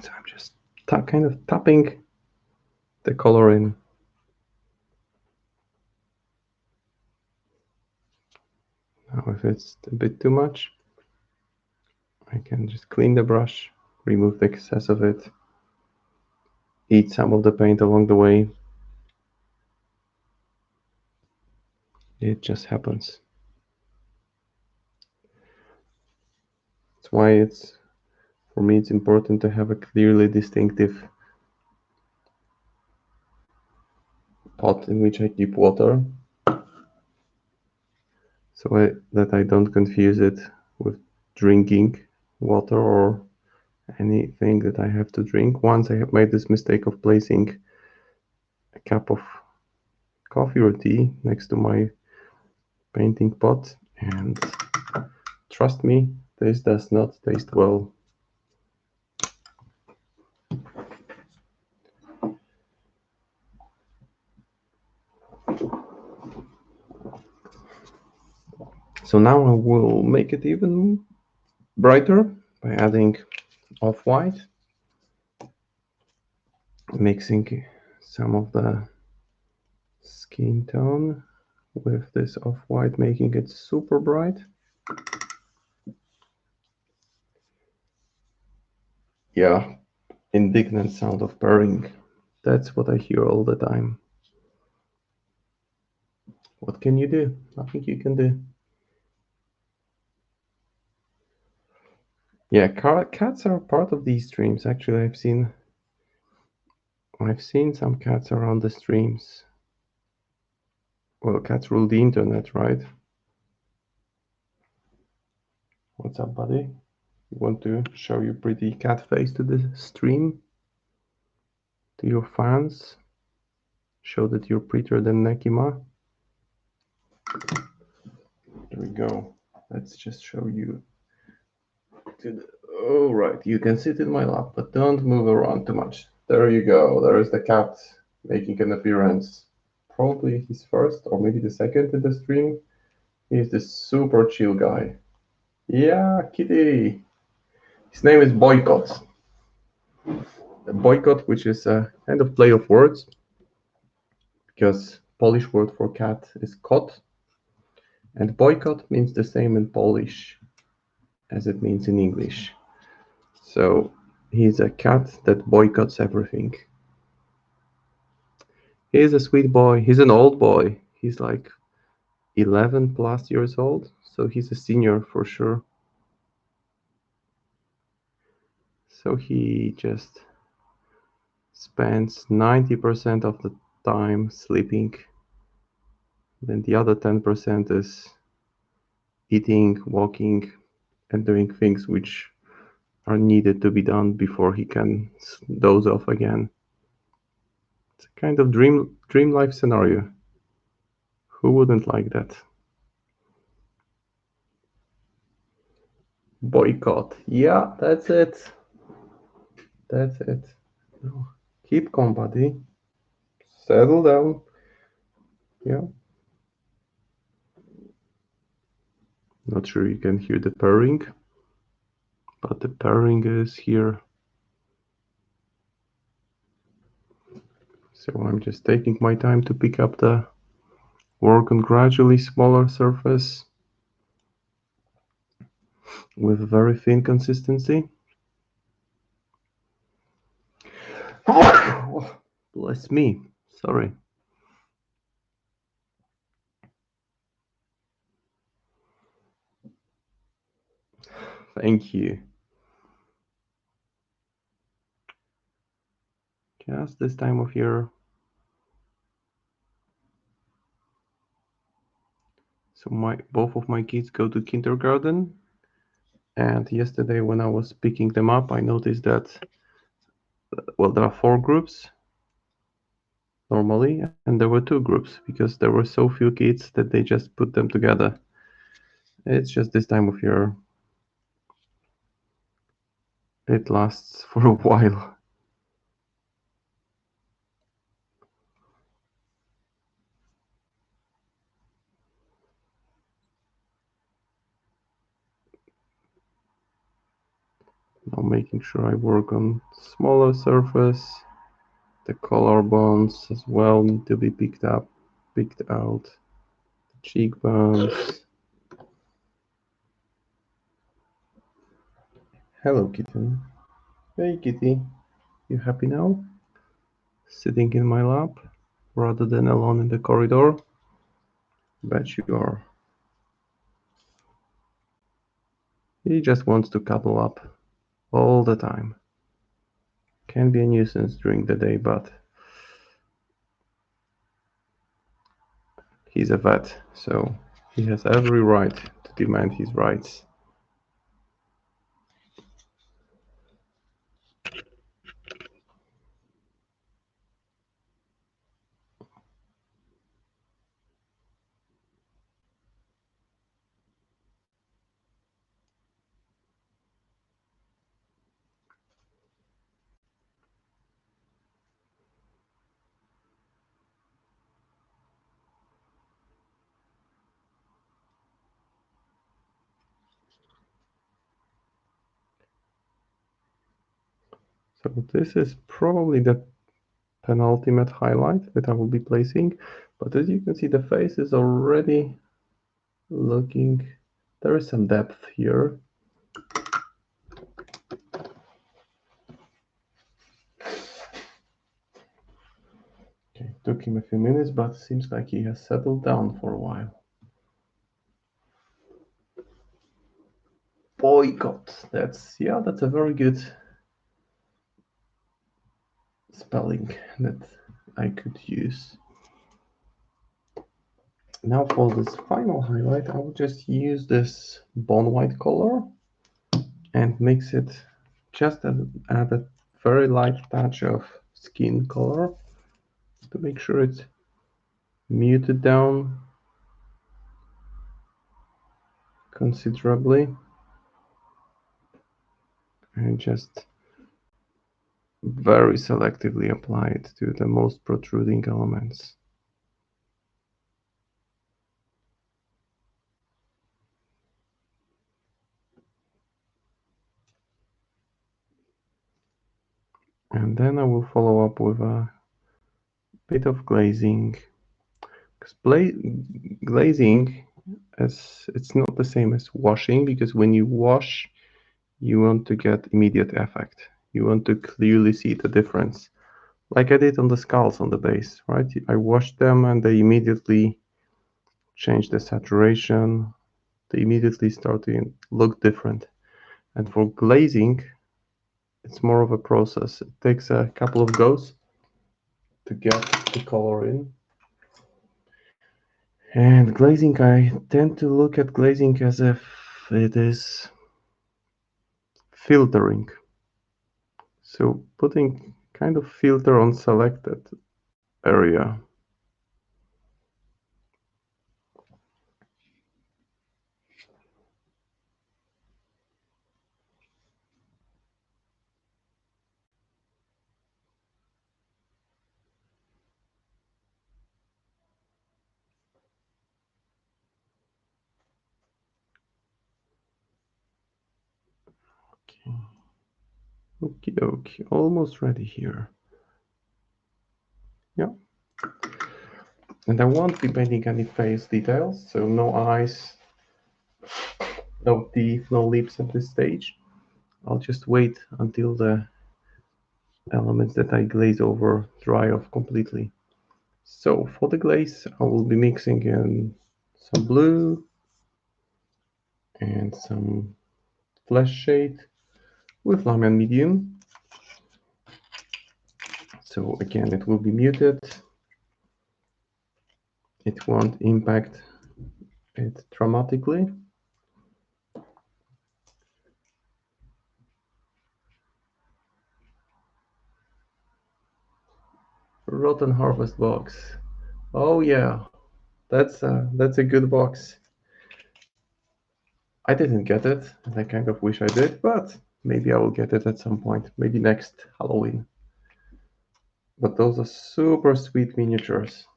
So I'm just kind of tapping the color in. Now if it's a bit too much, I can just clean the brush, remove the excess of it, eat some of the paint along the way. It just happens. That's why for me it's important to have a clearly distinctive pot in which I keep water, so that I don't confuse it with drinking water or anything that I have to drink. Once I have made this mistake of placing a cup of coffee or tea next to my painting pot, and trust me, this does not taste well. So now I will make it even brighter by adding off-white, mixing some of the skin tone with this off-white, making it super bright. Yeah, indignant sound of purring. That's what I hear all the time. What can you do? Nothing you can do. Yeah, cats are part of these streams. Actually, I've seen some cats around the streams. Well, cats rule the internet, right? What's up, buddy? You want to show your pretty cat face to the stream? To your fans? Show that you're prettier than Nekima? There we go. Let's just show you. Oh, right. You can sit in my lap, but don't move around too much. There you go. There is the cat making an appearance. Probably his first or maybe the second in the stream. He's this super chill guy. Yeah, kitty. His name is Boycott. A boycott, which is a kind of play of words, because Polish word for cat is kot, and boycott means the same in Polish as it means in English. So he's a cat that boycotts everything. He's a sweet boy. He's an old boy. He's like 11 plus years old, so he's a senior for sure. So he just spends 90% of the time sleeping. Then the other 10% is eating, walking, and doing things which are needed to be done before he can doze off again. It's a kind of dream life scenario. Who wouldn't like that? Boycott. Yeah, that's it. That's it. No. Keep calm, buddy. Settle down. Yeah. Not sure you can hear the purring, but the purring is here. So I'm just taking my time to pick up the work on gradually smaller surface with very thin consistency. Bless me. Sorry. Thank you. Just this time of year. So both of my kids go to kindergarten, and yesterday when I was picking them up, I noticed that, well, there are 4 groups normally, and there were 2 groups because there were so few kids that they just put them together. It's just this time of year. It lasts for a while. Now making sure I work on smaller surface. The collarbones as well need to be picked out. The cheekbones. Hello, kitten. Hey, kitty. You happy now? Sitting in my lap rather than alone in the corridor? Bet you are. He just wants to cuddle up all the time. Can be a nuisance during the day, but he's a vet, so he has every right to demand his rights. So this is probably the penultimate highlight that I will be placing, but as you can see, the face is already looking, there is some depth here. Okay, took him a few minutes, but seems like he has settled down for a while. Boycott, that's a very good spelling that I could use. Now for this final highlight, I will just use this bone white color and mix it, just add a very light touch of skin color to make sure it's muted down considerably, and just very selectively apply it to the most protruding elements. And then I will follow up with a bit of glazing, because glazing, it's not the same as washing, because when you wash, you want to get immediate effect. You want to clearly see the difference. Like I did on the skulls on the base, right? I washed them and they immediately changed the saturation. They immediately start to look different. And for glazing, it's more of a process. It takes a couple of goes to get the color in. And glazing, I tend to look at glazing as if it is filtering. So putting kind of filter on selected area. Okay, okay, almost ready here. Yeah. And I won't be painting any face details, so no eyes, no teeth, no lips at this stage. I'll just wait until the elements that I glaze over dry off completely. So for the glaze, I will be mixing in some blue and some flesh shade with lime and medium. So again, it will be muted. It won't impact it dramatically. Rotten Harvest box. Oh yeah, that's a good box. I didn't get it, and I kind of wish I did, but maybe I will get it at some point, maybe next Halloween. But those are super sweet miniatures.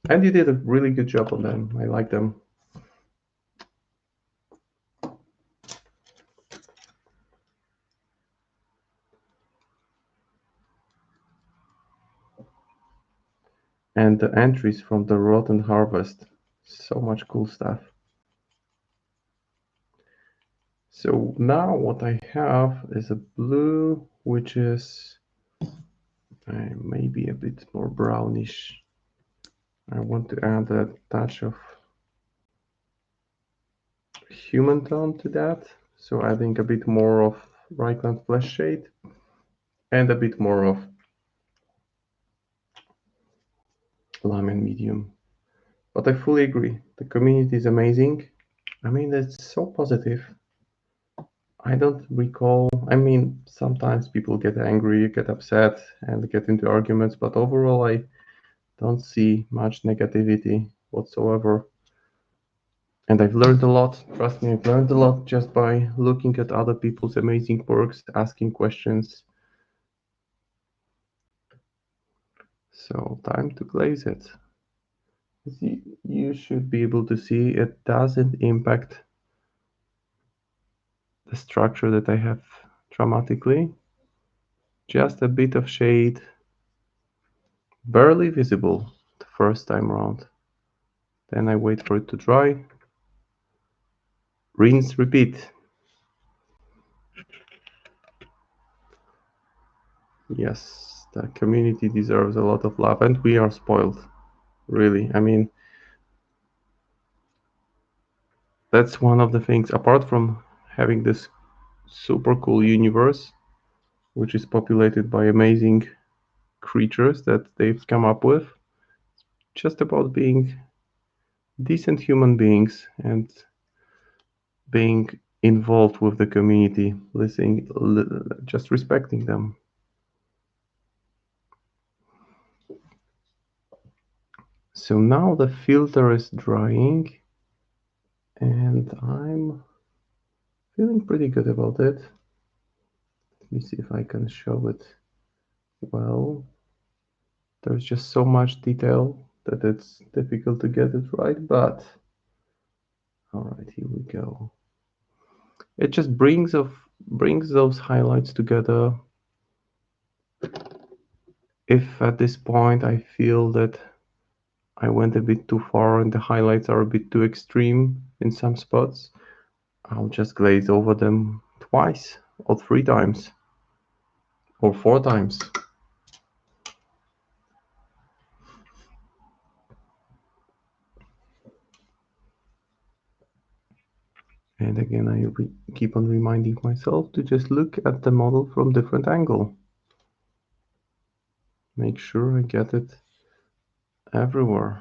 And you did a really good job on them. I like them. And the entries from the Rotten Harvest. So much cool stuff. So now what I have is a blue, which is maybe a bit more brownish. I want to add a touch of human tone to that. So adding a bit more of Reichland Flesh shade and a bit more of lime and medium. But I fully agree. The community is amazing. I mean, it's so positive. I don't recall. I mean, sometimes people get angry, get upset, and get into arguments, but overall, I don't see much negativity whatsoever. And I've learned a lot. Trust me, I've learned a lot just by looking at other people's amazing works, asking questions. So, time to glaze it. You should be able to see it doesn't impact the structure that I have dramatically. Just a bit of shade, barely visible the first time around. Then I wait for it to dry. Rinse, repeat. Yes, the community deserves a lot of love, and we are spoiled. Really, I mean, that's one of the things, apart from having this super cool universe, which is populated by amazing creatures that they've come up with, just about being decent human beings and being involved with the community, listening, just respecting them. So now the filter is drying, and I'm feeling pretty good about it. Let me see if I can show it well. There's just so much detail that it's difficult to get it right, but all right, here we go. It just brings those highlights together. If at this point I feel that I went a bit too far and the highlights are a bit too extreme in some spots, I'll just glaze over them twice or 3 times or 4 times. And again, I keep on reminding myself to just look at the model from different angle. Make sure I get it everywhere.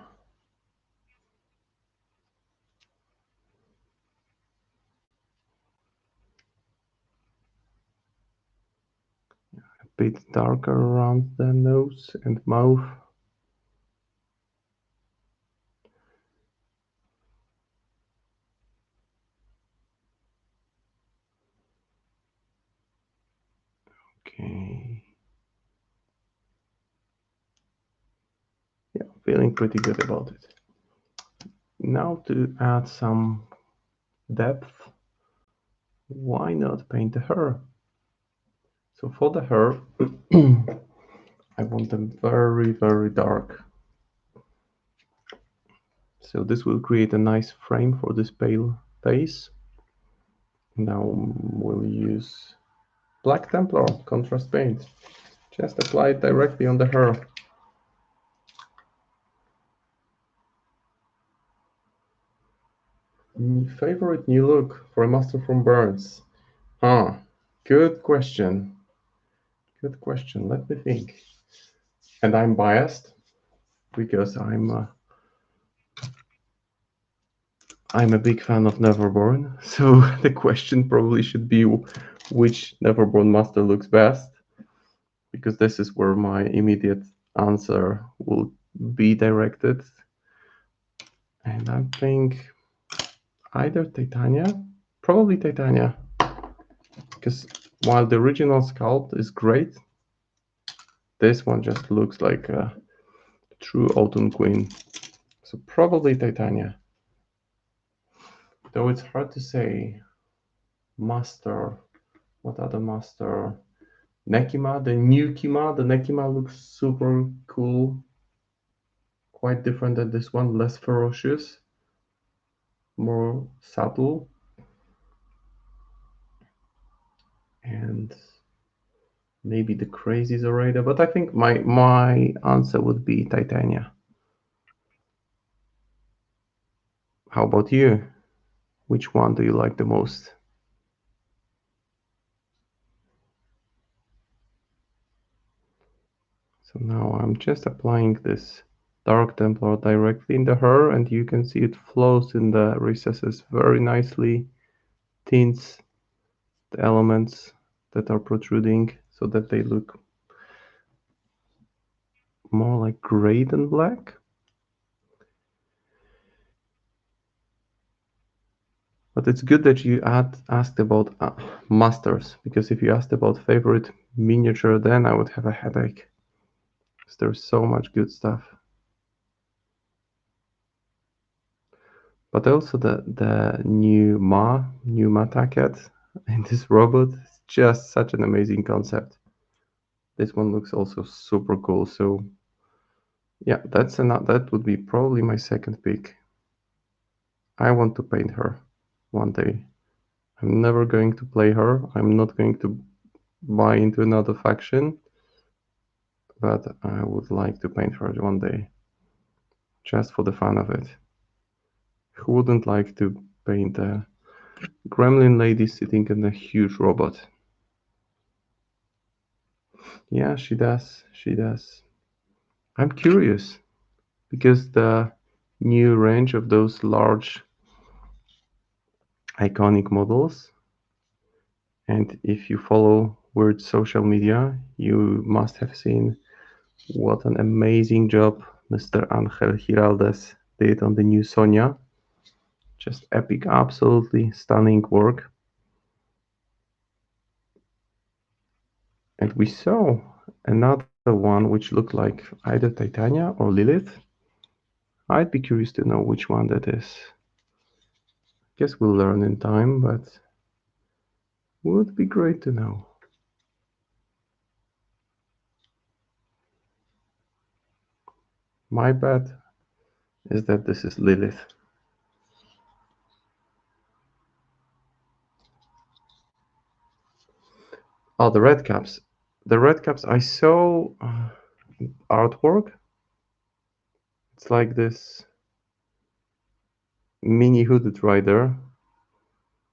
A bit darker around the nose and mouth. Okay. Yeah, feeling pretty good about it. Now to add some depth, why not paint the hair? So for the hair, I want them very, very dark. So this will create a nice frame for this pale base. Now we'll use Black Templar contrast paint. Just apply it directly on the hair. Favorite new look for a master from Burns? Huh, good question. Good question. Let me think. And I'm biased because I'm a big fan of Neverborn. So the question probably should be which Neverborn master looks best, because this is where my immediate answer will be directed. And I think either Titania, probably Titania, because while the original sculpt is great, this one just looks like a true Autumn Queen. So probably Titania. Though it's hard to say. Master. What other master? Nekima, the new Kima. The Nekima looks super cool. Quite different than this one. Less ferocious. More subtle. And maybe the crazy Zoraida. But I think my answer would be Titania. How about you? Which one do you like the most? So now I'm just applying this Dark Templar directly in the hair, and you can see it flows in the recesses very nicely, tints the elements that are protruding so that they look more like gray than black. But it's good that you asked about masters, because if you asked about favorite miniature, then I would have a headache. Because there's so much good stuff. But also the new Mataket in this robot is just such an amazing concept. This one looks also super cool. So yeah, that would be probably my second pick. I want to paint her one day. I'm never going to play her. I'm not going to buy into another faction, but I would like to paint her one day, just for the fun of it. Who wouldn't like to paint a gremlin lady sitting in a huge robot? Yeah, she does. She does. I'm curious because the new range of those large iconic models, and if you follow weird social media, you must have seen what an amazing job Mr. Angel Giraldes did on the new Sonia. Just epic, absolutely stunning work. And we saw another one which looked like either Titania or Lilith. I'd be curious to know which one that is. Guess we'll learn in time, but would be great to know. My bet is that this is Lilith. Oh, the red caps. The red caps, I saw artwork. It's like this mini hooded rider.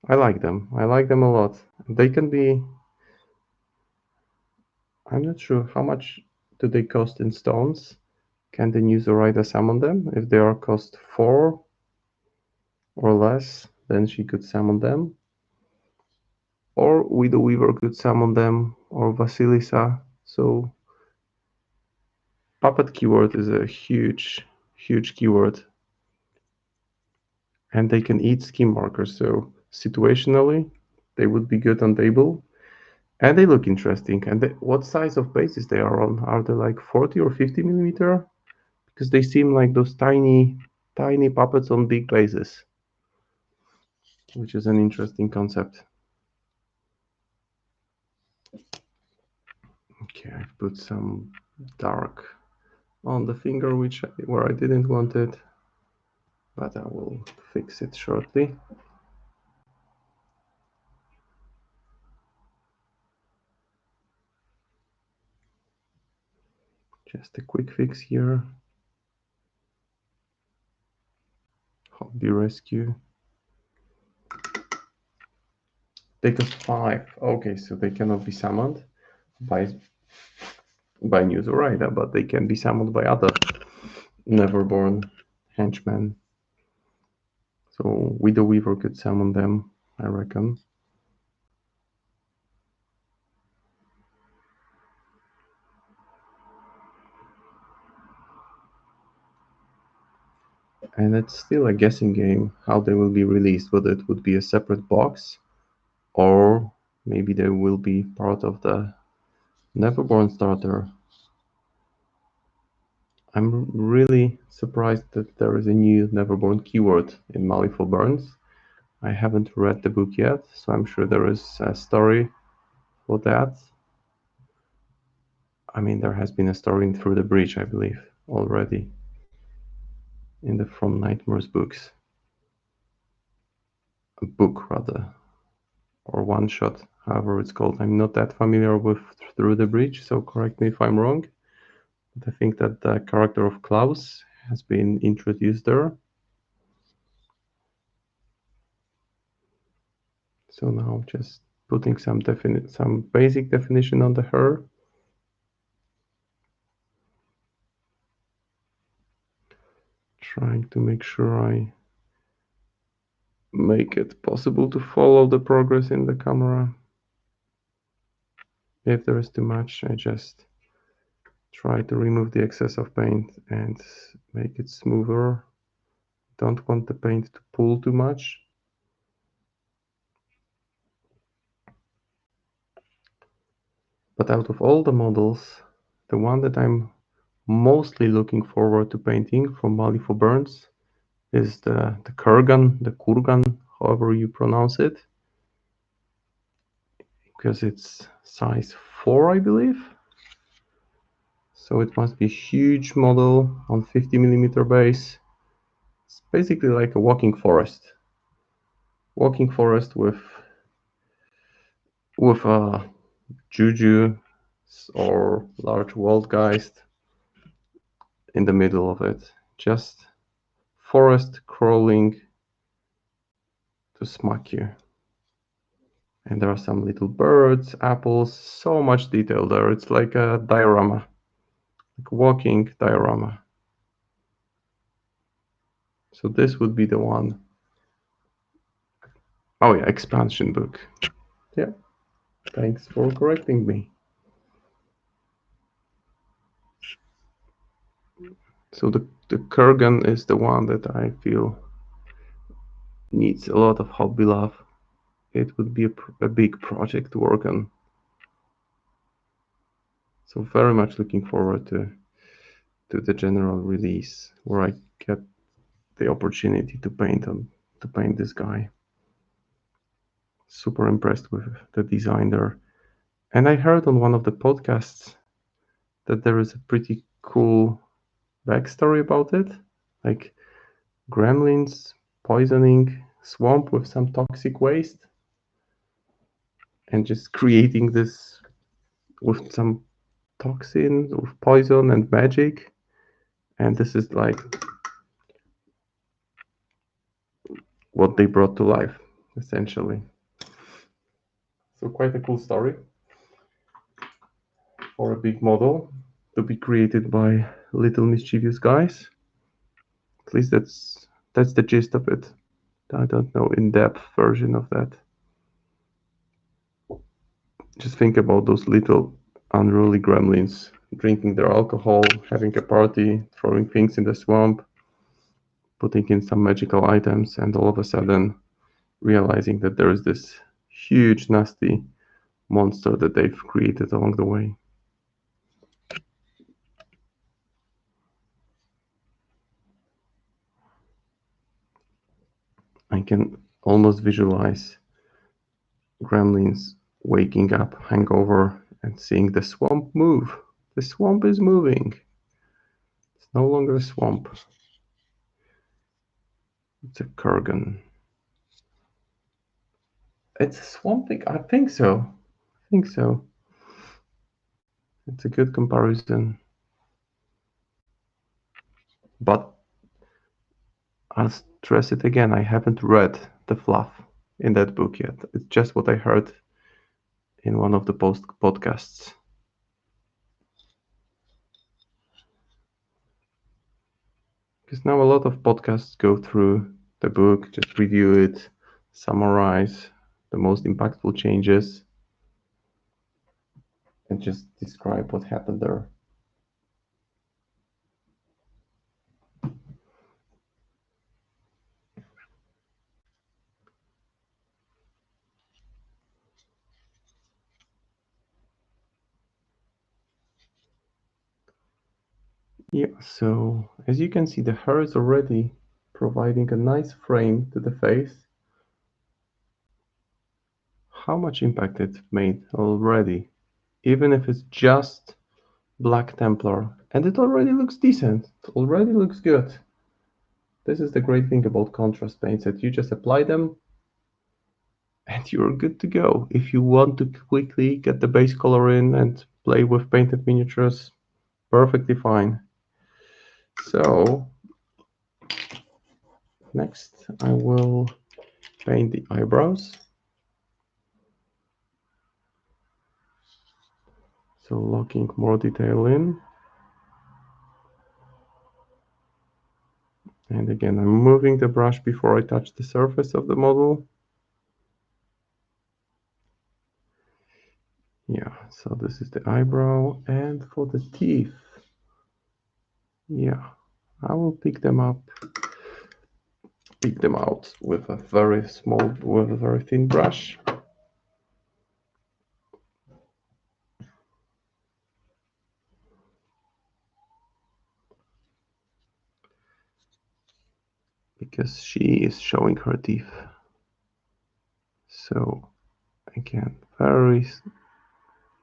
I like them. I like them a lot. They can be... I'm not sure how much do they cost in stones. Can the user rider summon them? If they are cost 4 or less, then she could summon them. Or Widow Weaver could summon them, or Vasilisa. So puppet keyword is a huge, huge keyword. And they can eat scheme markers, so situationally, they would be good on table. And they look interesting. And what size of bases they are on? Are they like 40 or 50 millimeter? Because they seem like those tiny, tiny puppets on big bases, which is an interesting concept. Okay, I've put some dark on the finger, where I didn't want it, but I will fix it shortly. Just a quick fix here. Hobby rescue. They cost 5. Okay, so they cannot be summoned by News or Rider, but they can be summoned by other Neverborn henchmen. So Widow Weaver could summon them, I reckon. And it's still a guessing game how they will be released, whether it would be a separate box or maybe they will be part of the Neverborn starter. I'm really surprised that there is a new Neverborn keyword in Malifaux Burns. I haven't read the book yet, so I'm sure there is a story for that. I mean, there has been a story in Through the Breach, I believe, already in the From Nightmares books. A book, rather, or one shot, however it's called. I'm not that familiar with Through the Breach, so correct me if I'm wrong. But I think that the character of Klaus has been introduced there. So now just putting some basic definition on the hair. Trying to make sure I make it possible to follow the progress in the camera. If there is too much, I just try to remove the excess of paint and make it smoother. Don't want the paint to pull too much. But out of all the models, the one that I'm mostly looking forward to painting from Malifaux Burns is the Kurgan, however you pronounce it, because it's size 4, I believe. So it must be a huge model on 50mm base. It's basically like a walking forest. Walking forest with a Juju or large Waldgeist in the middle of it. Just forest crawling to smack you. And there are some little birds, apples, so much detail there. It's like a diorama, like a walking diorama. So this would be the one. Oh yeah, expansion book. Yeah, thanks for correcting me. So the Kurgan is the one that I feel needs a lot of hobby love. It would be a big project to work on. So very much looking forward to the general release where I get the opportunity to paint this guy. Super impressed with the design there. And I heard on one of the podcasts that there is a pretty cool backstory about it, like gremlins poisoning swamp with some toxic waste and just creating this with some toxin, with poison and magic. And this is like what they brought to life, essentially. So quite a cool story for a big model to be created by little mischievous guys. At least that's the gist of it. I don't know in-depth version of that. Just think about those little unruly gremlins drinking their alcohol, having a party, throwing things in the swamp, putting in some magical items, and all of a sudden realizing that there is this huge, nasty monster that they've created along the way. I can almost visualize gremlins waking up hangover and seeing the swamp move. The swamp is moving. It's no longer a swamp. It's a kurgan. It's a swamp thing? I think so. It's a good comparison. But I'll stress it again, I haven't read the fluff in that book yet. It's just what I heard in one of the podcasts. Because now a lot of podcasts go through the book, just review it, summarize the most impactful changes, and just describe what happened there. Yeah, so as you can see, the hair is already providing a nice frame to the face. How much impact it made already, even if it's just Black Templar, and it already looks decent. It already looks good. This is the great thing about contrast paints, that you just apply them and you're good to go. If you want to quickly get the base color in and play with painted miniatures, perfectly fine. So next I will paint the eyebrows. So locking more detail in. And again, I'm moving the brush before I touch the surface of the model. Yeah, so this is the eyebrow, and for the teeth, yeah, I will pick them out with a very thin brush. Because she is showing her teeth. So again, very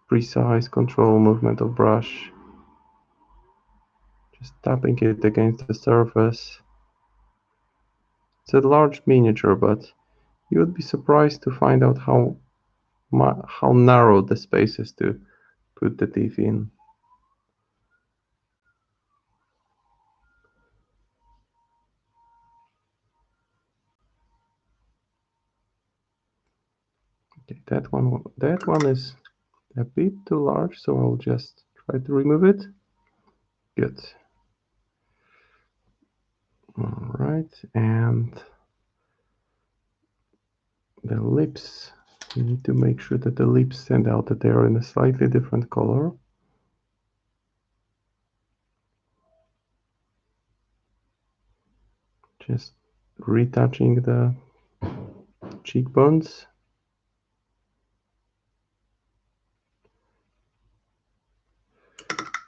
precise control movement of brush. Just tapping it against the surface. It's a large miniature, but you would be surprised to find out how narrow the space is to put the teeth in. Okay, that one is a bit too large, so I'll just try to remove it. Good. All right, and the lips. You need to make sure that the lips stand out, that they are in a slightly different color. Just retouching the cheekbones.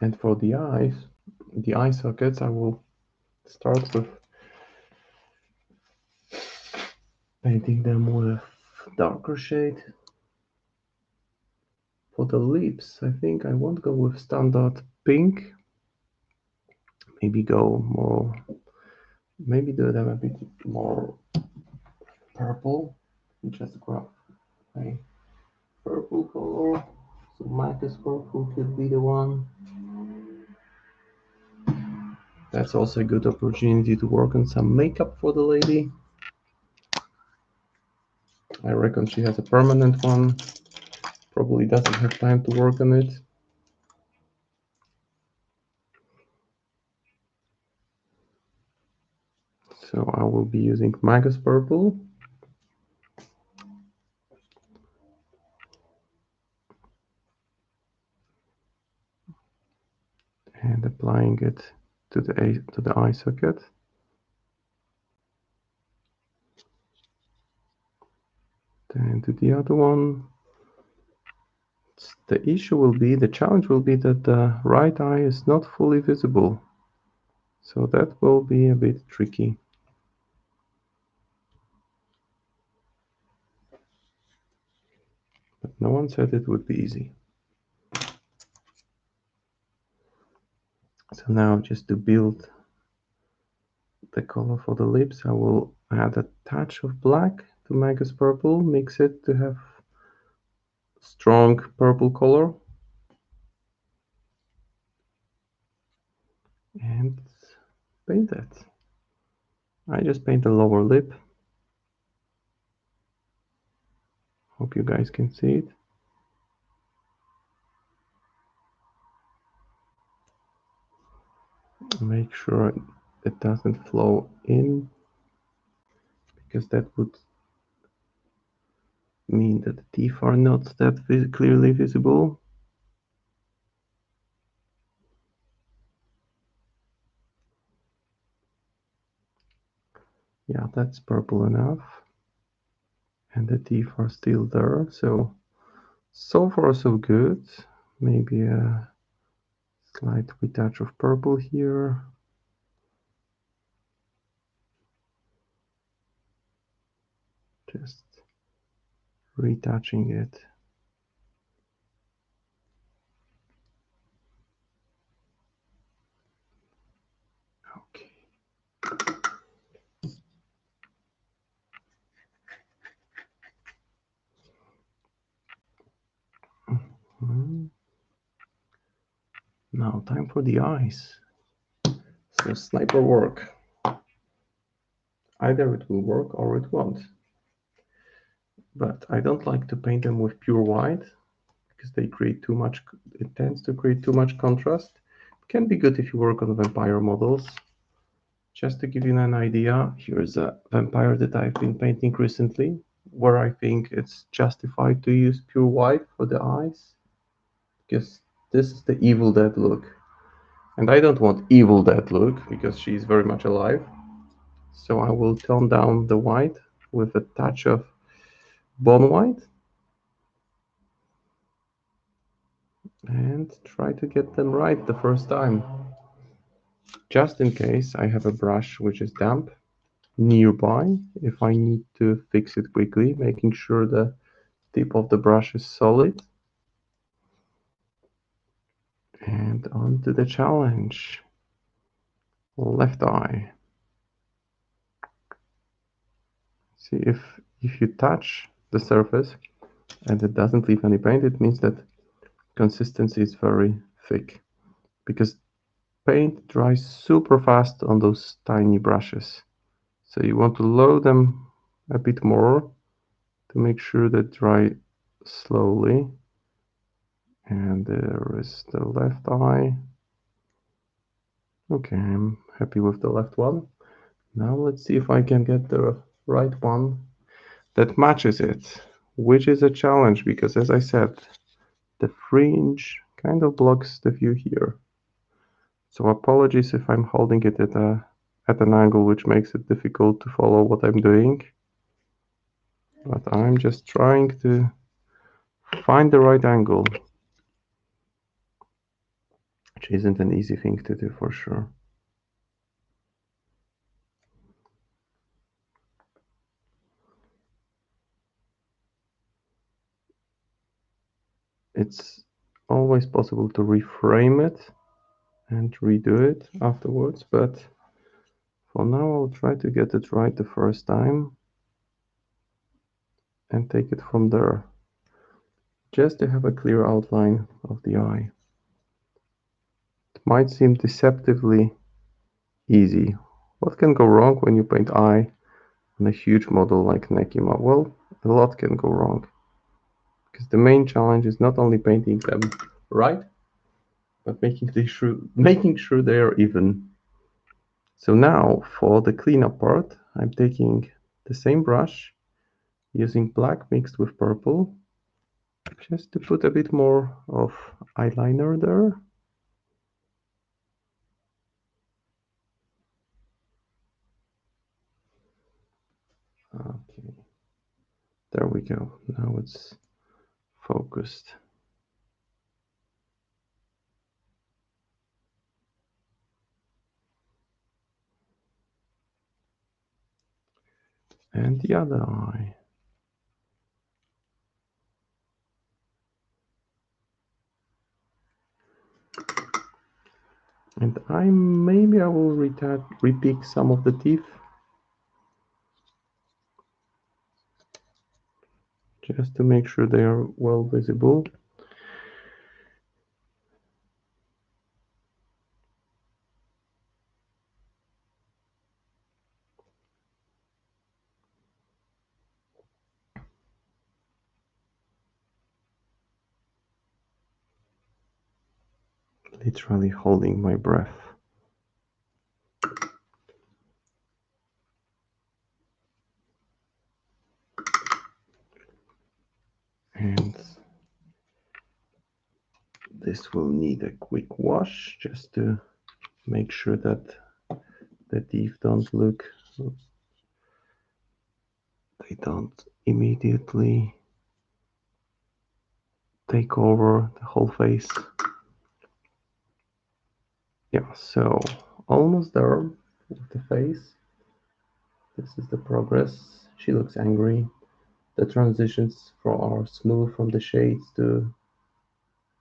And for the eyes, the eye sockets, I will start with painting them with a darker shade. For the lips, I think I won't go with standard pink. Maybe do them a bit more purple. Just grab a purple color. So Magus Purple could be the one. That's also a good opportunity to work on some makeup for the lady. I reckon she has a permanent one. Probably doesn't have time to work on it. So I will be using Magus Purple. And applying it to the eye socket. Then to the other one. The challenge will be that the right eye is not fully visible. So that will be a bit tricky. But no one said it would be easy. So now just to build the color for the lips, I will add a touch of black to Magus Purple, mix it to have strong purple color. And paint that. I just paint the lower lip. Hope you guys can see it. Make sure it doesn't flow in, because that would mean that the teeth are not that clearly visible. Yeah, that's purple enough. And the teeth are still there, so far so good. Maybe a slight retouch of purple here. Just retouching it. Okay. Now time for the eyes. So sniper work. Either it will work or it won't. But I don't like to paint them with pure white, because it tends to create too much contrast. It can be good if you work on vampire models. Just to give you an idea, here's a vampire that I've been painting recently, where I think it's justified to use pure white for the eyes, because this is the Evil Dead look. And I don't want Evil Dead look, because she's very much alive. So I will tone down the white with a touch of bone white. And try to get them right the first time. Just in case I have a brush which is damp nearby, if I need to fix it quickly, making sure the tip of the brush is solid. And on to the challenge. Left eye. See, if you touch the surface and it doesn't leave any paint, it means that consistency is very thick, because paint dries super fast on those tiny brushes. So you want to load them a bit more to make sure they dry slowly. And there is the left eye. Okay, I'm happy with the left one. Now let's see if I can get the right one that matches it, which is a challenge because, as I said, the fringe kind of blocks the view here. So apologies if I'm holding it at an angle which makes it difficult to follow what I'm doing. But I'm just trying to find the right angle, which isn't an easy thing to do for sure. It's always possible to reframe it and redo it afterwards, but for now I'll try to get it right the first time and take it from there, just to have a clear outline of the eye. It might seem deceptively easy. What can go wrong when you paint eye on a huge model like Nekima? Well, a lot can go wrong, because the main challenge is not only painting them right, but making sure they are even. So now for the cleanup part, I'm taking the same brush, using black mixed with purple, just to put a bit more of eyeliner there. Okay, there we go. Now it's focused. And the other eye. And maybe I will repick some of the teeth, just to make sure they are well visible. Literally holding my breath. And this will need a quick wash, just to make sure that the teeth they don't immediately take over the whole face. Yeah, so almost there with the face. This is the progress. She looks angry. The transitions are smooth from the shades to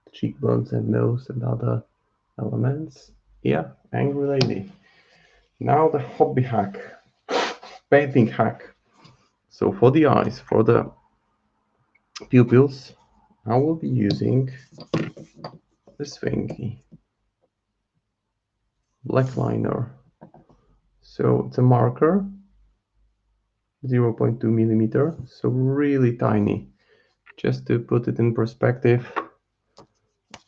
the cheekbones and nose and other elements. Yeah, angry lady. Now the hobby hack, painting hack. So for the eyes, for the pupils, I will be using this thingy, black liner. So it's a marker, 0.2 millimeter, so really tiny. Just to put it in perspective,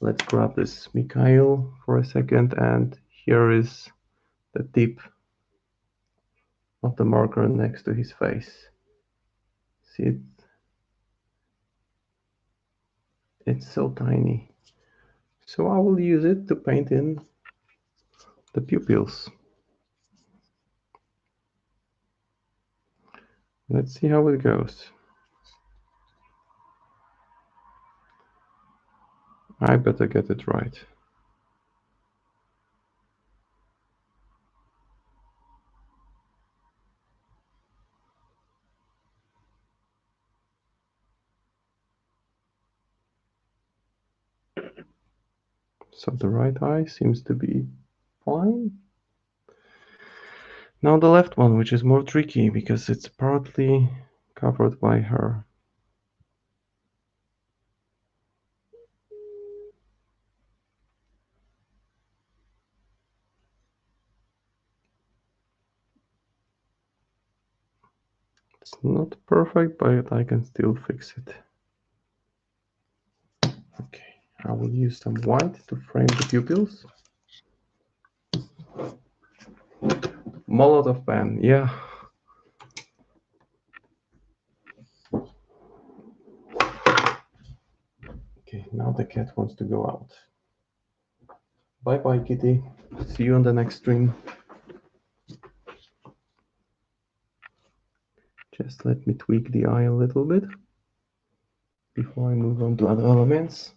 let's grab this Mikhail for a second, and here is the tip of the marker next to his face. See it? It's so tiny. So I will use it to paint in the pupils. Let's see how it goes. I better get it right. So the right eye seems to be fine. Now the left one, which is more tricky because it's partly covered by her. It's not perfect, but I can still fix it. Okay, I will use some white to frame the pupils. Molotov pen, yeah. Okay, now the cat wants to go out. Bye bye, kitty. See you on the next stream. Just let me tweak the eye a little bit before I move on to other elements.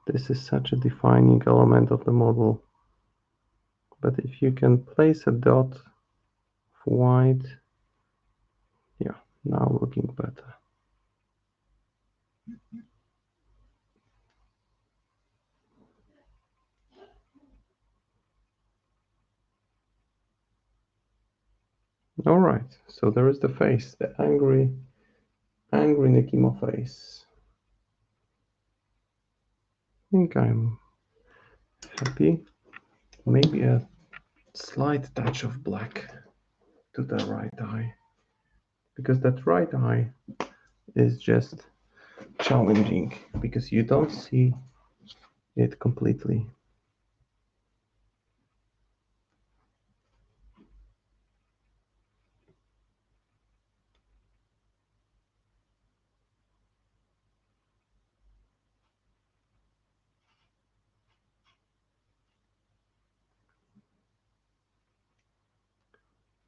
This is such a defining element of the model. But if you can place a dot of white, yeah, now looking better. All right, so there is the face, the angry Nekima face. I think I'm happy. Maybe a slight touch of black to the right eye, because that right eye is just challenging because you don't see it completely.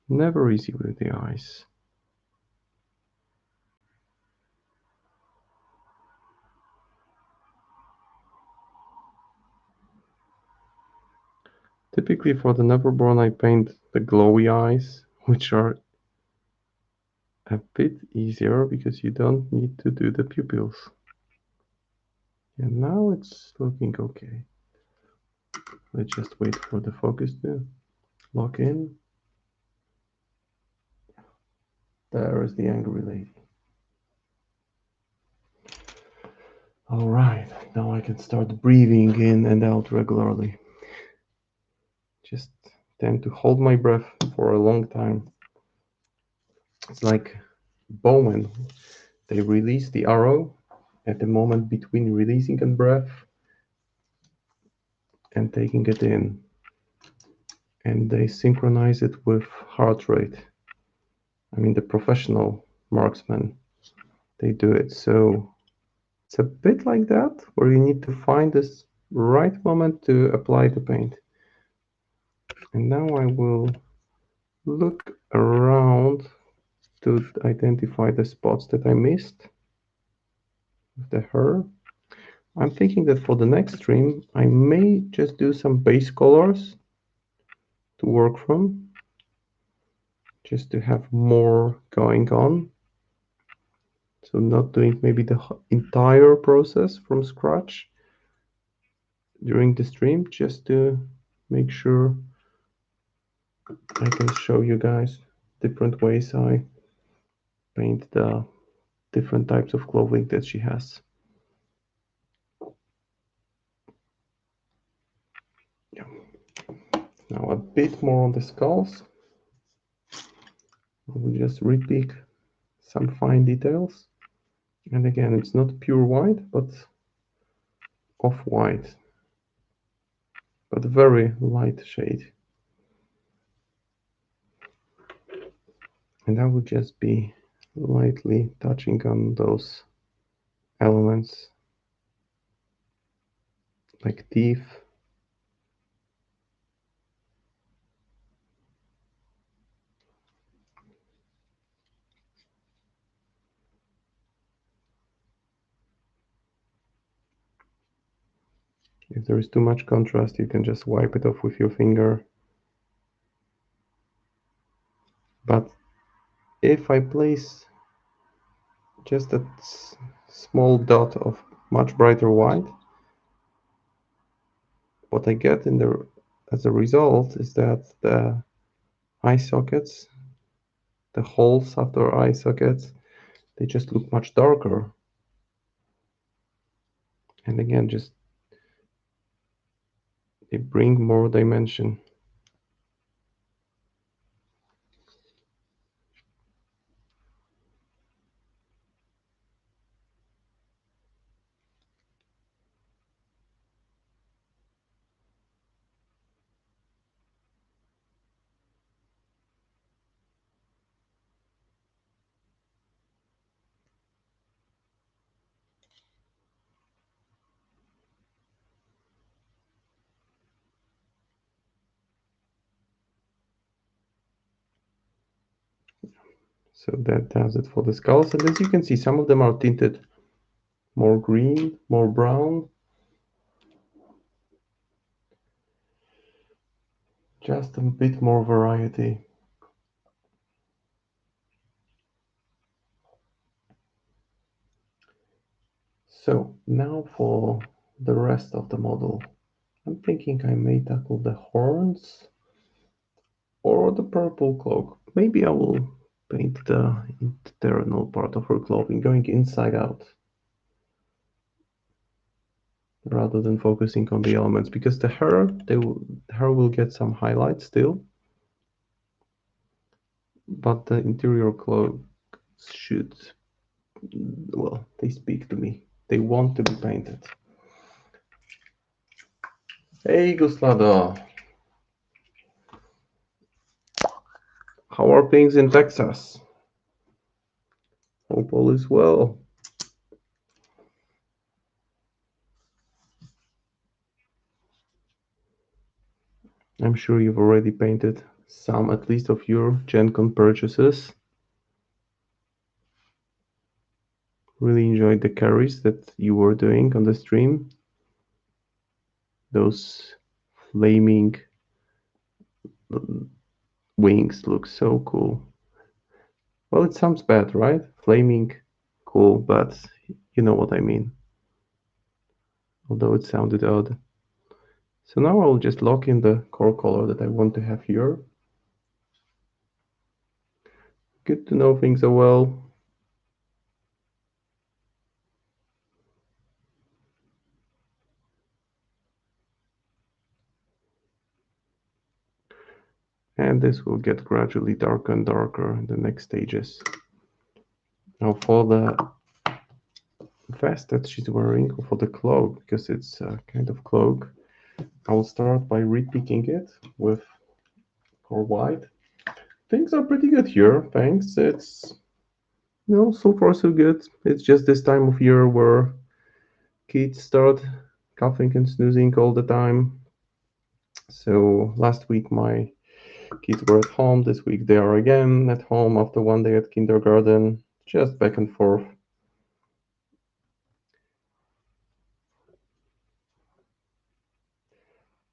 Never easy with the eyes. Typically for the Neverborn I paint the glowy eyes, which are a bit easier because you don't need to do the pupils. And now it's looking okay. Let's just wait for the focus to lock in. There is the angry lady. All right, now I can start breathing in and out regularly. Just tend to hold my breath for a long time. It's like bowmen. They release the arrow at the moment between releasing a breath and taking it in. And they synchronize it with heart rate. I mean, the professional marksmen, they do it. So it's a bit like that, where you need to find this right moment to apply the paint. And now I will look around to identify the spots that I missed with the hair. I'm thinking that for the next stream, I may just do some base colors to work from, just to have more going on. So not doing maybe the entire process from scratch during the stream, just to make sure I can show you guys different ways I paint the different types of clothing that she has. Yeah. Now a bit more on the skulls. I will just repick some fine details. And again, it's not pure white, but off-white, but very light shade. And I would just be lightly touching on those elements like teeth. If there is too much contrast, you can just wipe it off with your finger. But if I place just a small dot of much brighter white, what I get in the as a result is that the eye sockets, the holes after eye sockets, they just look much darker. And again, just they bring more dimension. So that does it for the skulls. And as you can see, some of them are tinted more green, more brown. Just a bit more variety. So now for the rest of the model. I'm thinking I may tackle the horns or the purple cloak. Maybe I will paint the internal part of her clothing, going inside out, rather than focusing on the elements, because the hair, hair will get some highlights still, but the interior cloak should, well, they speak to me. They want to be painted. Hey, Guslado. How are things in Texas? Hope all is well. I'm sure you've already painted some, at least, of your Gen Con purchases. Really enjoyed the carries that you were doing on the stream. Those flaming wings look so cool. Well, it sounds bad, right? Flaming, cool, but you know what I mean. Although it sounded odd. So now I'll just lock in the core color that I want to have here. Good to know things are well. And this will get gradually darker and darker in the next stages. Now for the vest that she's wearing, or for the cloak, because it's a kind of cloak, I will start by repicking it with core white. Things are pretty good here, thanks. It's, you know, so far so good. It's just this time of year where kids start coughing and snoozing all the time. So last week my kids were at home. This week they are again at home after one day at kindergarten. Just back and forth.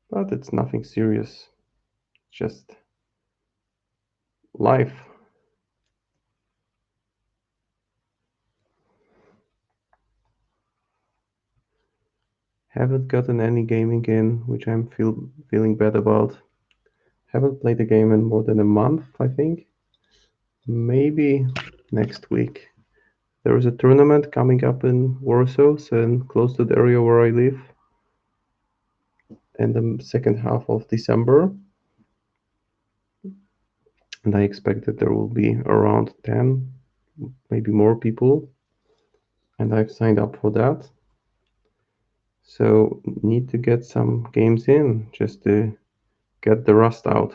But it's nothing serious. Just life. Haven't gotten any gaming in, which I'm feeling bad about. Haven't played a game in more than a month, I think. Maybe next week. There is a tournament coming up in Warsaw, so close to the area where I live, in the second half of December. And I expect that there will be around 10, maybe more people. And I've signed up for that. So need to get some games in just to get the rust out.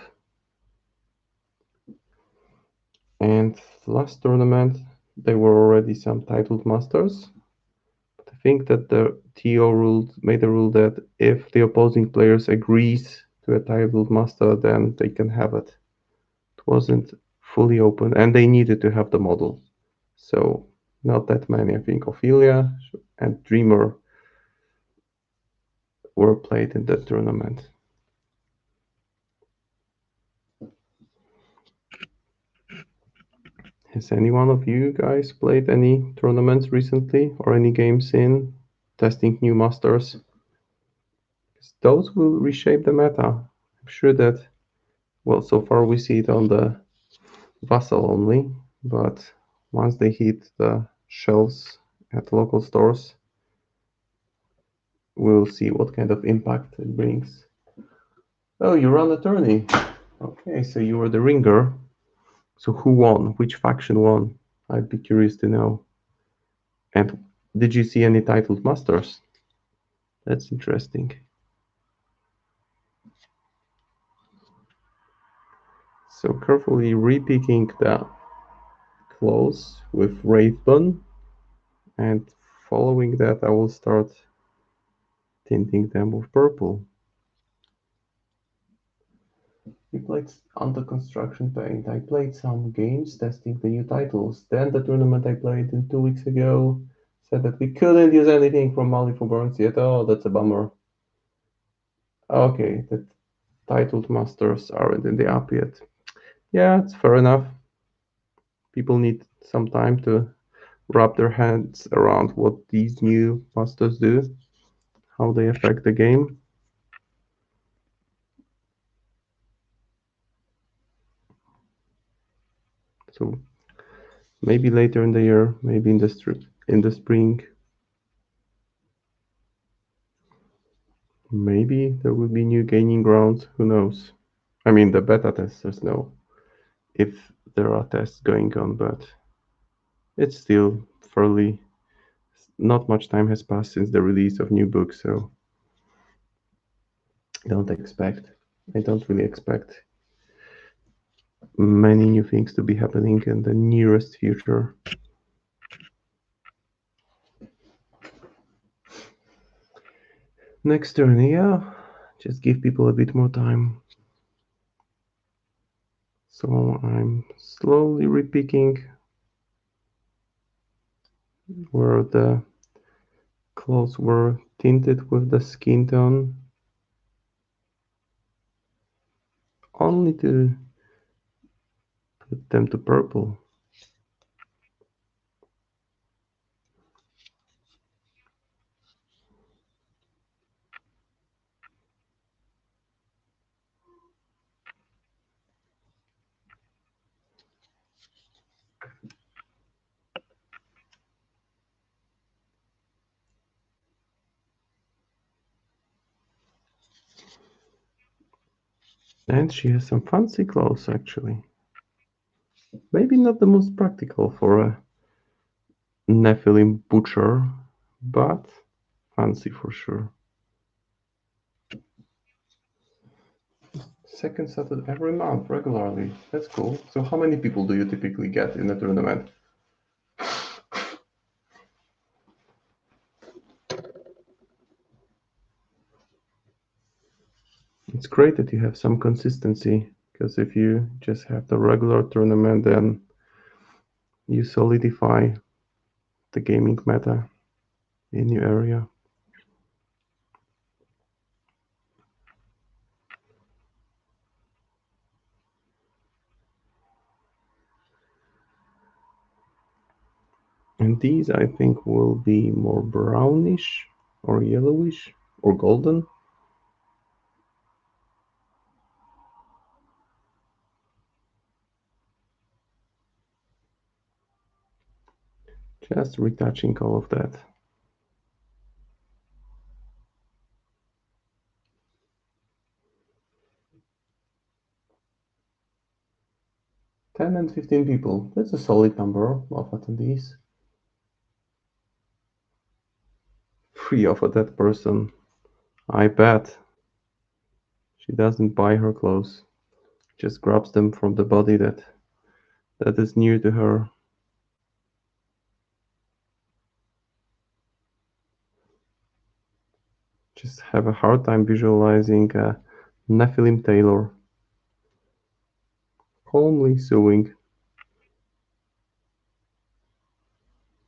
And last tournament, there were already some titled masters. But I think that the TO made a rule that if the opposing players agrees to a titled master, then they can have it. It wasn't fully open, and they needed to have the model. So not that many. I think Ophelia and Dreamer were played in that tournament. Has any one of you guys played any tournaments recently or any games in testing new masters? Those will reshape the meta. I'm sure that, well, so far we see it on the Vassal only, but once they hit the shelves at local stores, we'll see what kind of impact it brings. Oh, you run a tourney. Okay, so you were the ringer. So who won? Which faction won? I'd be curious to know. And did you see any titled masters? That's interesting. So carefully repicking the clothes with Wraithbone, and following that I will start tinting them with purple. We played under construction paint. I played some games testing the new titles. Then the tournament I played 2 weeks ago said that we couldn't use anything from Mali for Burns yet. Oh, that's a bummer. Okay, the titled masters aren't in the app yet. Yeah, it's fair enough. People need some time to wrap their heads around what these new masters do, how they affect the game. So maybe later in the year, maybe in the spring, maybe there will be new gaining grounds. Who knows? I mean, the beta testers know if there are tests going on, but it's still fairly. Not much time has passed since the release of new books, so I don't really expect many new things to be happening in the nearest future. Next turn, yeah, just give people a bit more time. So I'm slowly repicking where the clothes were tinted with the skin tone, only to put them to purple. And she has some fancy clothes, actually. Maybe not the most practical for a Nephilim butcher, but fancy for sure. Second Saturday every month, regularly. That's cool. So how many people do you typically get in a tournament? It's great that you have some consistency, because if you just have the regular tournament, then you solidify the gaming meta in your area. And these, I think, will be more brownish or yellowish or golden. Just retouching all of that. 10 and 15 people. That's a solid number of attendees. free of a dead person. I bet. She doesn't buy her clothes. Just grabs them from the body that is near to her. Just have a hard time visualizing a Nephilim tailor calmly sewing.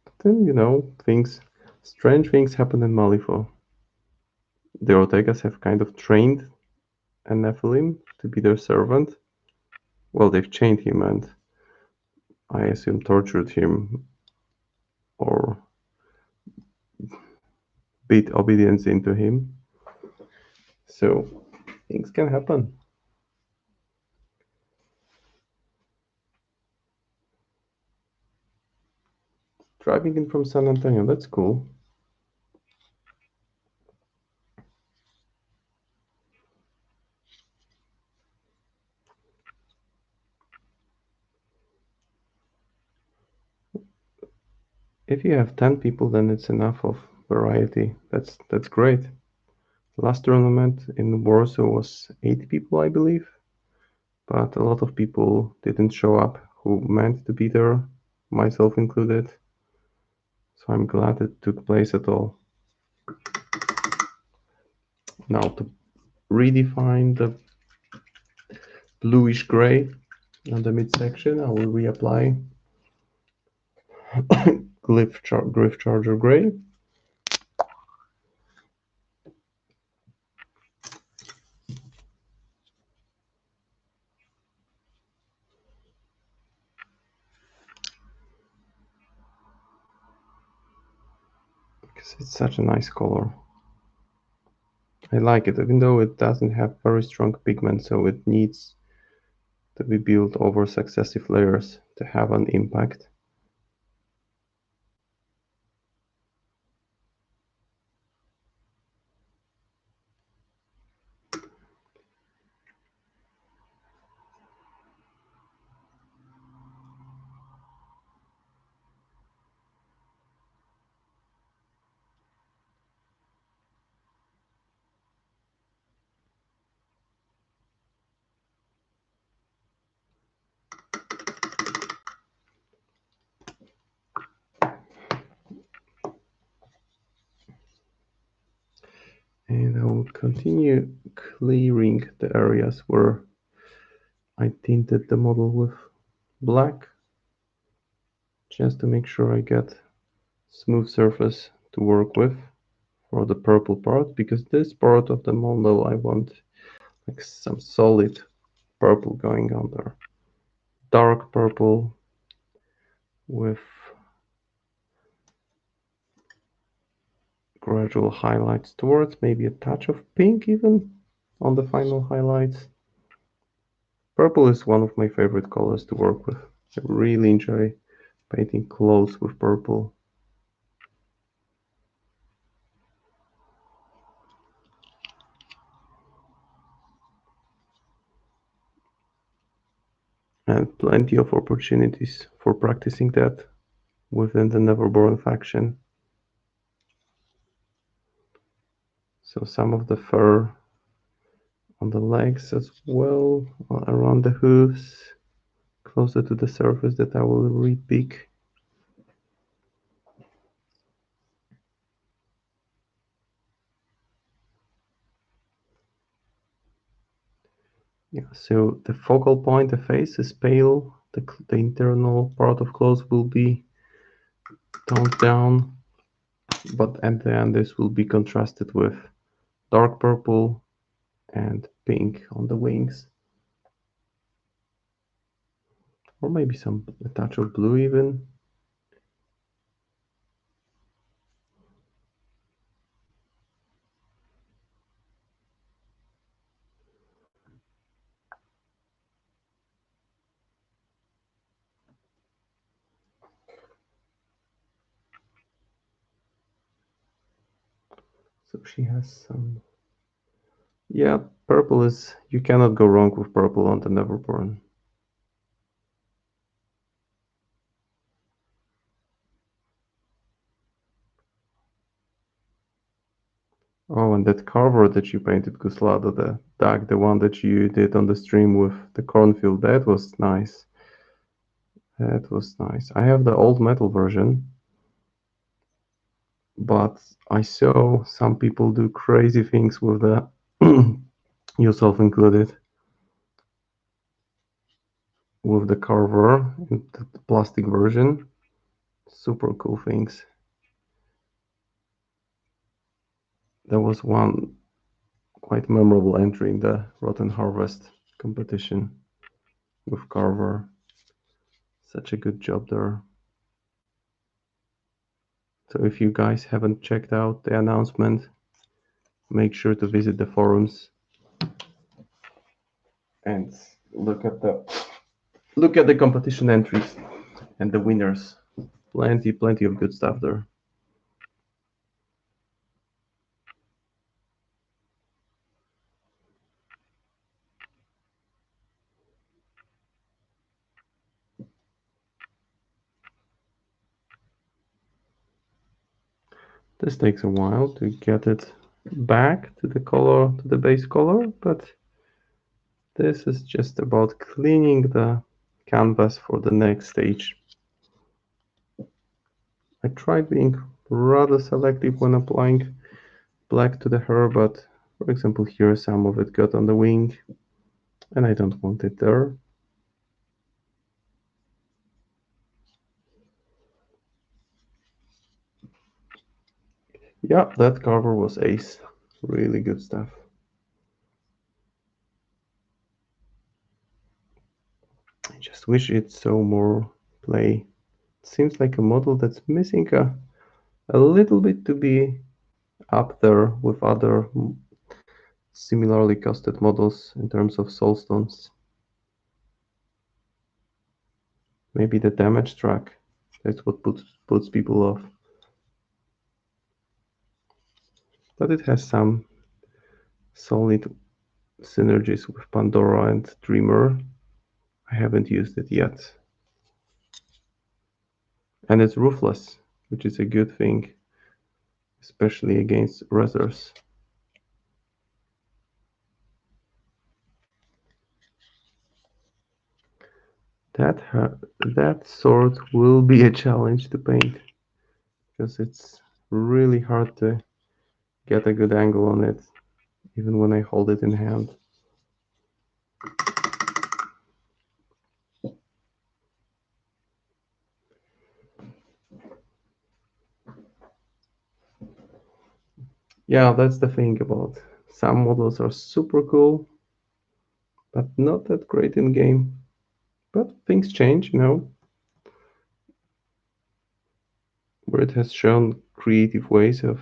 But then, strange things happen in Malifaux. The Ortegas have kind of trained a Nephilim to be their servant. Well, they've chained him and I assume tortured him or beat obedience into him. So things can happen. Driving in from San Antonio, that's cool. If you have 10 people, then it's enough of variety. That's great. Last tournament in Warsaw was 8 people, I believe, but a lot of people didn't show up who meant to be there, myself included. So I'm glad it took place at all. Now to redefine the bluish gray on the midsection, I will reapply Glyph Charger Gray. Because it's such a nice color. I like it, even though it doesn't have very strong pigment, so it needs to be built over successive layers to have an impact. And I will continue clearing the areas where I tinted the model with black, just to make sure I get smooth surface to work with for the purple part, because this part of the model I want like some solid purple going on there. Dark purple with gradual highlights towards, maybe a touch of pink even on the final highlights. Purple is one of my favorite colors to work with. I really enjoy painting clothes with purple. And plenty of opportunities for practicing that within the Neverborn faction. So some of the fur on the legs as well, around the hooves, closer to the surface, that I will repick. Yeah, so the focal point, the face is pale, the internal part of clothes will be toned down, but at the end this will be contrasted with dark purple and pink on the wings. Or maybe a touch of blue even. So she has some... Yeah, purple is... You cannot go wrong with purple on the Neverborn. Oh, and that cover that you painted, Guslado, the one that you did on the stream with the cornfield, that was nice. That was nice. I have the old metal version, but I saw some people do crazy things with the, yourself included, with the carver, the plastic version. Super cool things. There was one quite memorable entry in the Rotten Harvest competition with Carver. Such a good job there. So if you guys haven't checked out the announcement, make sure to visit the forums and look at the competition entries and the winners. Plenty of good stuff there. This takes a while to get it back to the color, to the base color, but this is just about cleaning the canvas for the next stage. I tried being rather selective when applying black to the hair, but for example here some of it got on the wing and I don't want it there. Yeah, that cover was ace. Really good stuff. I just wish it saw more play. It seems like a model that's missing a little bit to be up there with other similarly costed models in terms of soulstones. Maybe the damage track. That's what puts people off. But it has some solid synergies with Pandora and Dreamer. I haven't used it yet. And it's roofless, which is a good thing, especially against rezzers. That sword will be a challenge to paint because it's really hard to get a good angle on it, even when I hold it in hand. Yeah, that's the thing about some models are super cool, but not that great in game. But things change, where it has shown creative ways of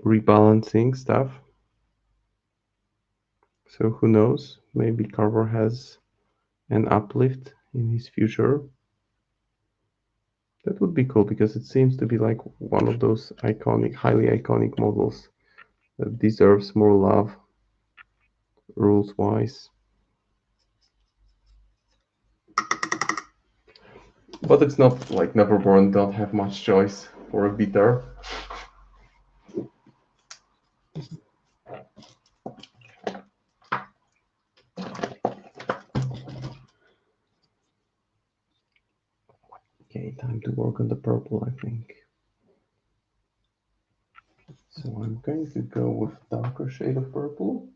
rebalancing stuff. So who knows? Maybe Carver has an uplift in his future. That would be cool because it seems to be like one of those iconic, highly iconic models that deserves more love, rules-wise. But it's not like Neverborn don't have much choice for a beater. Okay, time to work on the purple, I think. So I'm going to go with darker shade of purple.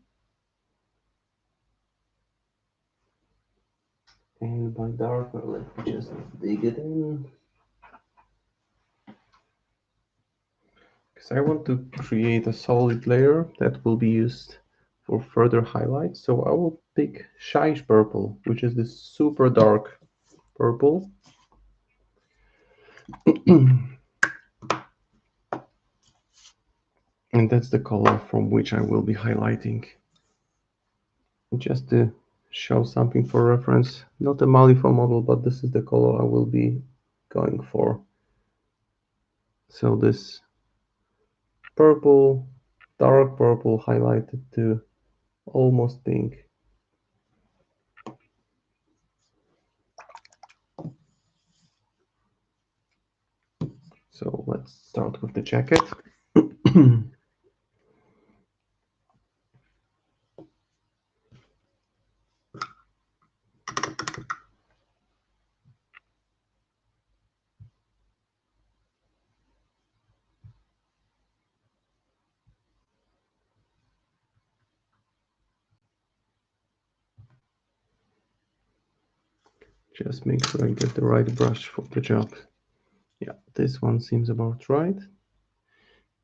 And by darker, let me just dig it in. Because I want to create a solid layer that will be used for further highlights. So I will pick Shaish Purple, which is this super dark purple. And that's the color from which I will be highlighting. Just to show something for reference, not a Malifaux model, but this is the color I will be going for. So this purple, dark purple highlighted to almost pink. So let's start with the jacket. Just make sure I get the right brush for the job. Yeah, this one seems about right.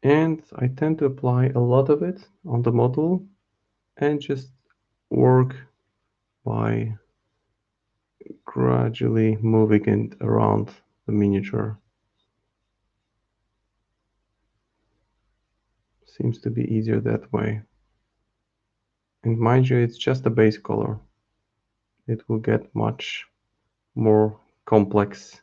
And I tend to apply a lot of it on the model and just work by gradually moving it around the miniature. Seems to be easier that way. And mind you, it's just a base color. It will get much more complex.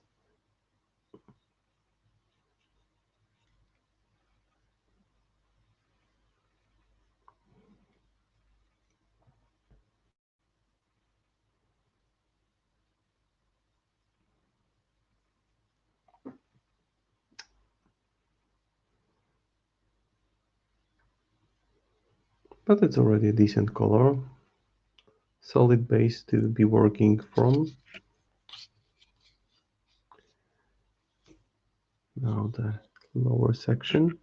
But it's already a decent color. Solid base to be working from. Now the lower section.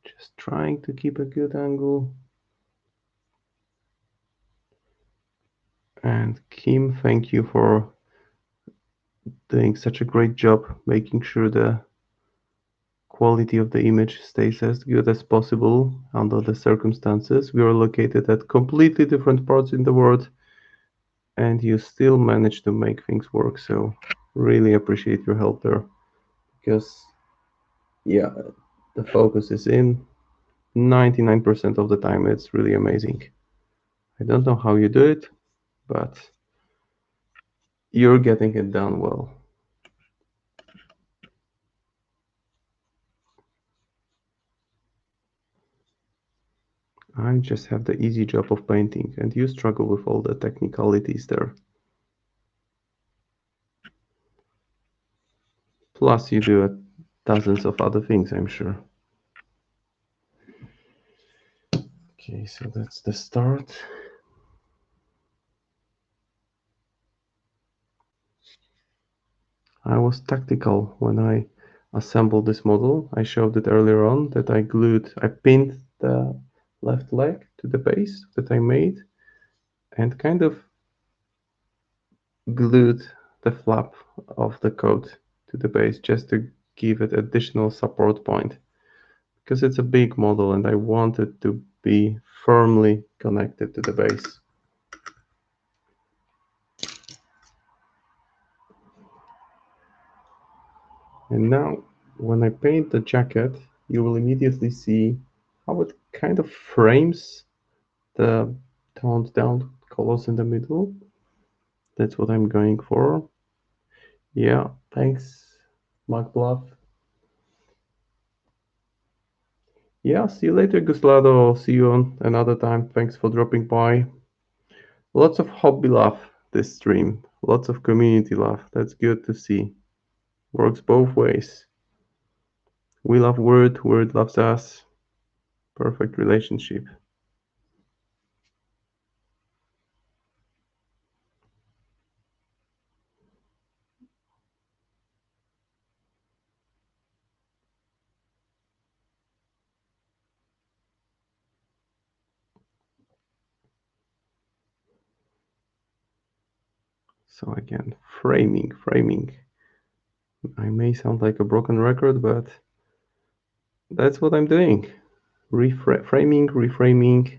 Just trying to keep a good angle. And Kim, thank you for doing such a great job making sure the quality of the image stays as good as possible under the circumstances. We are located at completely different parts in the world, and you still manage to make things work. So really appreciate your help there, because yeah, the focus is in 99% of the time. It's really amazing. I don't know how you do it, but you're getting it done well. I just have the easy job of painting, and you struggle with all the technicalities there. Plus, you do dozens of other things, I'm sure. Okay, so that's the start. I was tactical when I assembled this model. I showed it earlier on that I pinned the left leg to the base that I made and kind of glued the flap of the coat to the base just to give it additional support point, because it's a big model and I want it to be firmly connected to the base. And now when I paint the jacket, you will immediately see how it kind of frames the toned down colors in the middle. That's what I'm going for. Yeah, thanks, Bluff. Yeah, see you later, Guslado. See you on another time. Thanks for dropping by. Lots of hobby love this stream. Lots of community love. That's good to see. Works both ways. We love Word, Word loves us. Perfect relationship. So again, framing. I may sound like a broken record, but that's what I'm doing. Reframing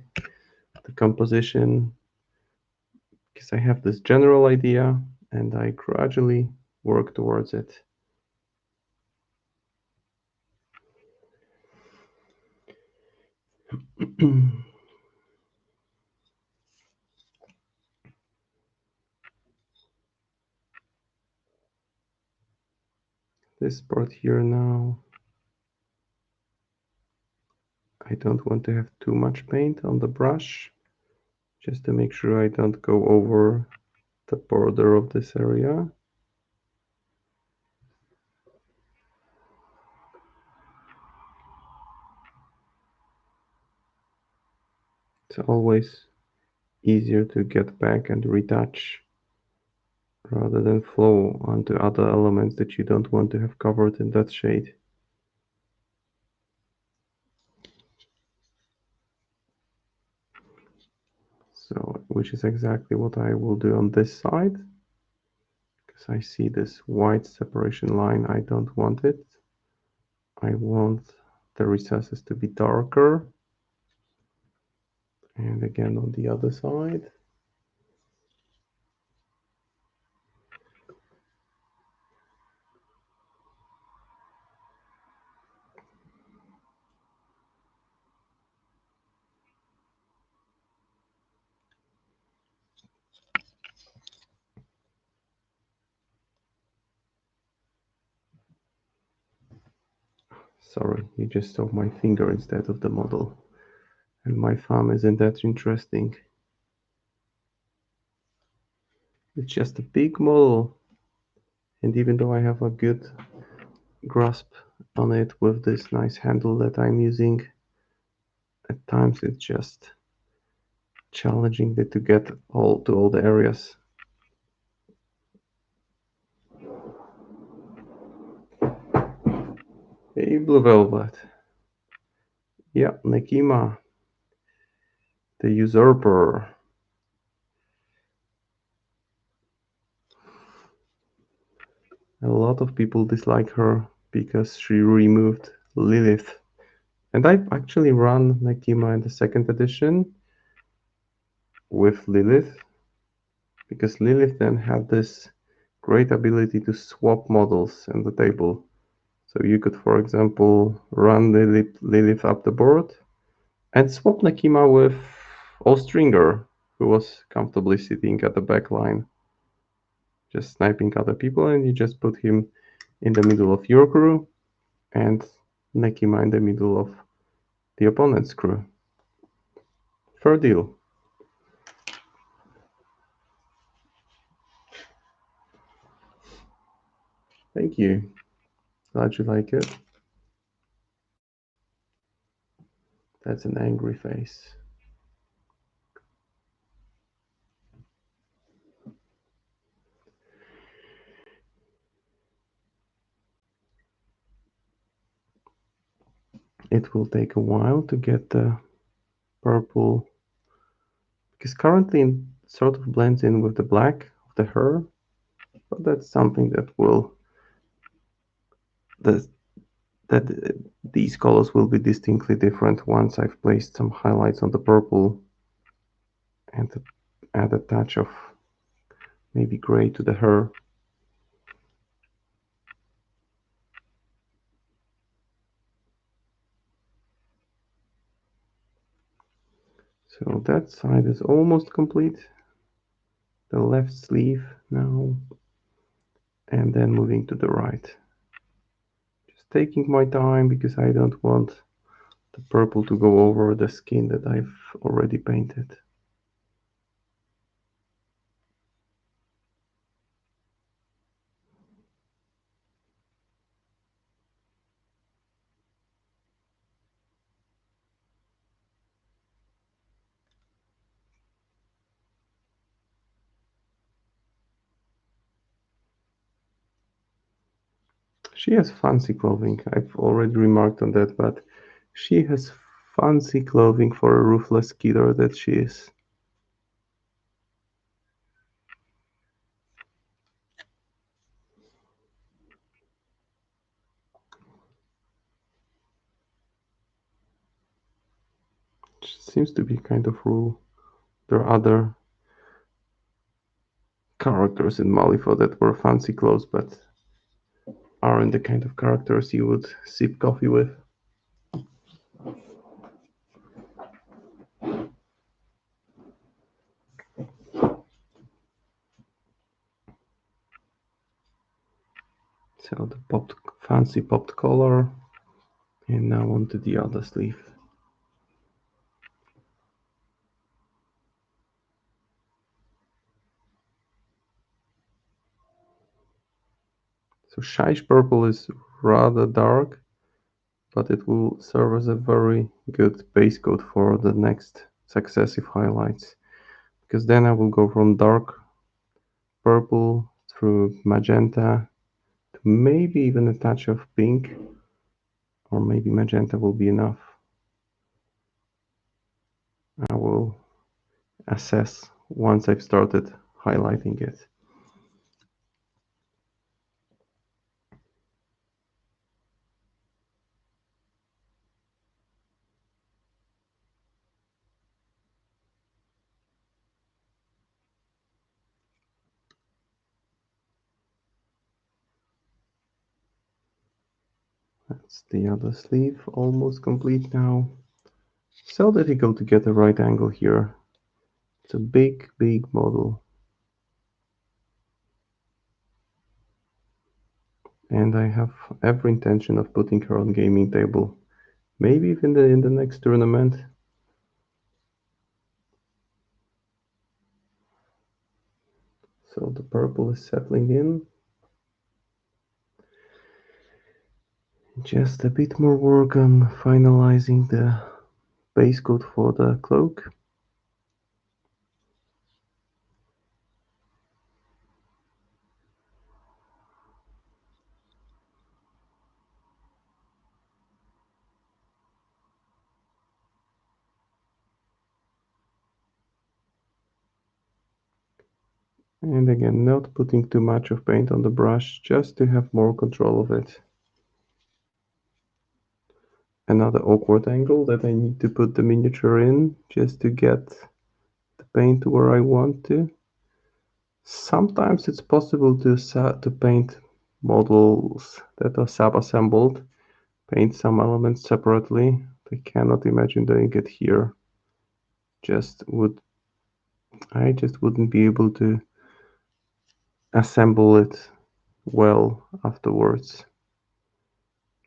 the composition, because I have this general idea and I gradually work towards it. This part here now, I don't want to have too much paint on the brush, just to make sure I don't go over the border of this area. It's always easier to get back and retouch rather than flow onto other elements that you don't want to have covered in that shade. So, which is exactly what I will do on this side. because I see this white separation line. I don't want it. I want the recesses to be darker. And again on the other side. Sorry, you just saw my finger instead of the model. And my thumb isn't that interesting. It's just a big model. And even though I have a good grasp on it with this nice handle that I'm using, at times it's just challenging to get all to all the areas. Hey, Blue Velvet. Yeah, Nekima, the usurper. A lot of people dislike her because she removed Lilith. And I actually run Nekima in the second edition with Lilith, because Lilith then had this great ability to swap models in the table. So you could, for example, run Lilith up the board and swap Nekima with Ostringer, who was comfortably sitting at the back line, just sniping other people, and you just put him in the middle of your crew and Nekima in the middle of the opponent's crew. Fair deal. Thank you. Glad you like it. That's an angry face. It will take a while to get the purple, because currently it sort of blends in with the black of the hair, but that's something that will that these colors will be distinctly different once I've placed some highlights on the purple and add a touch of maybe gray to the hair. So that side is almost complete. The left sleeve now, and then moving to the right. Just taking my time because I don't want the purple to go over the skin that I've already painted. She has fancy clothing. I've already remarked on that, but she has fancy clothing for a ruthless killer that she is. Seems to be kind of rule. There are other characters in Malifaux that wear fancy clothes, but aren't the kind of characters you would sip coffee with. So the fancy popped collar, and now onto the other sleeve. So Shai's purple is rather dark, but it will serve as a very good base coat for the next successive highlights, because then I will go from dark purple through magenta to maybe even a touch of pink, or maybe magenta will be enough. I will assess once I've started highlighting it. That's the other sleeve, almost complete now. So difficult to get the right angle here. It's a big, big model. And I have every intention of putting her on gaming table. Maybe even in the next tournament. So the purple is settling in. Just a bit more work on finalizing the base coat for the cloak. And again, not putting too much of paint on the brush, just to have more control of it. Another awkward angle that I need to put the miniature in, just to get the paint where I want to. Sometimes it's possible to paint models that are sub-assembled, paint some elements separately. I cannot imagine doing it here. I just wouldn't be able to assemble it well afterwards,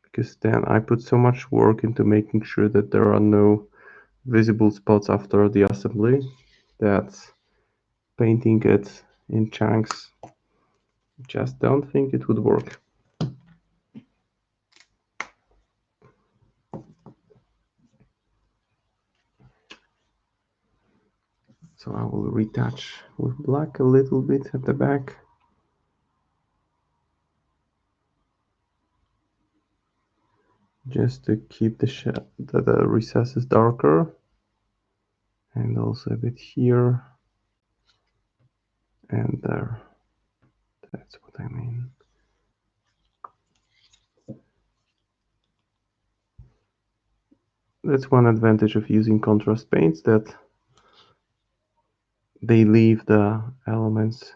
because then I put so much work into making sure that there are no visible spots after the assembly that painting it in chunks, just don't think it would work. So I will retouch with black a little bit at the back. Just to keep the recesses darker. And also a bit here and there. That's what I mean. That's one advantage of using contrast paints, that they leave the elements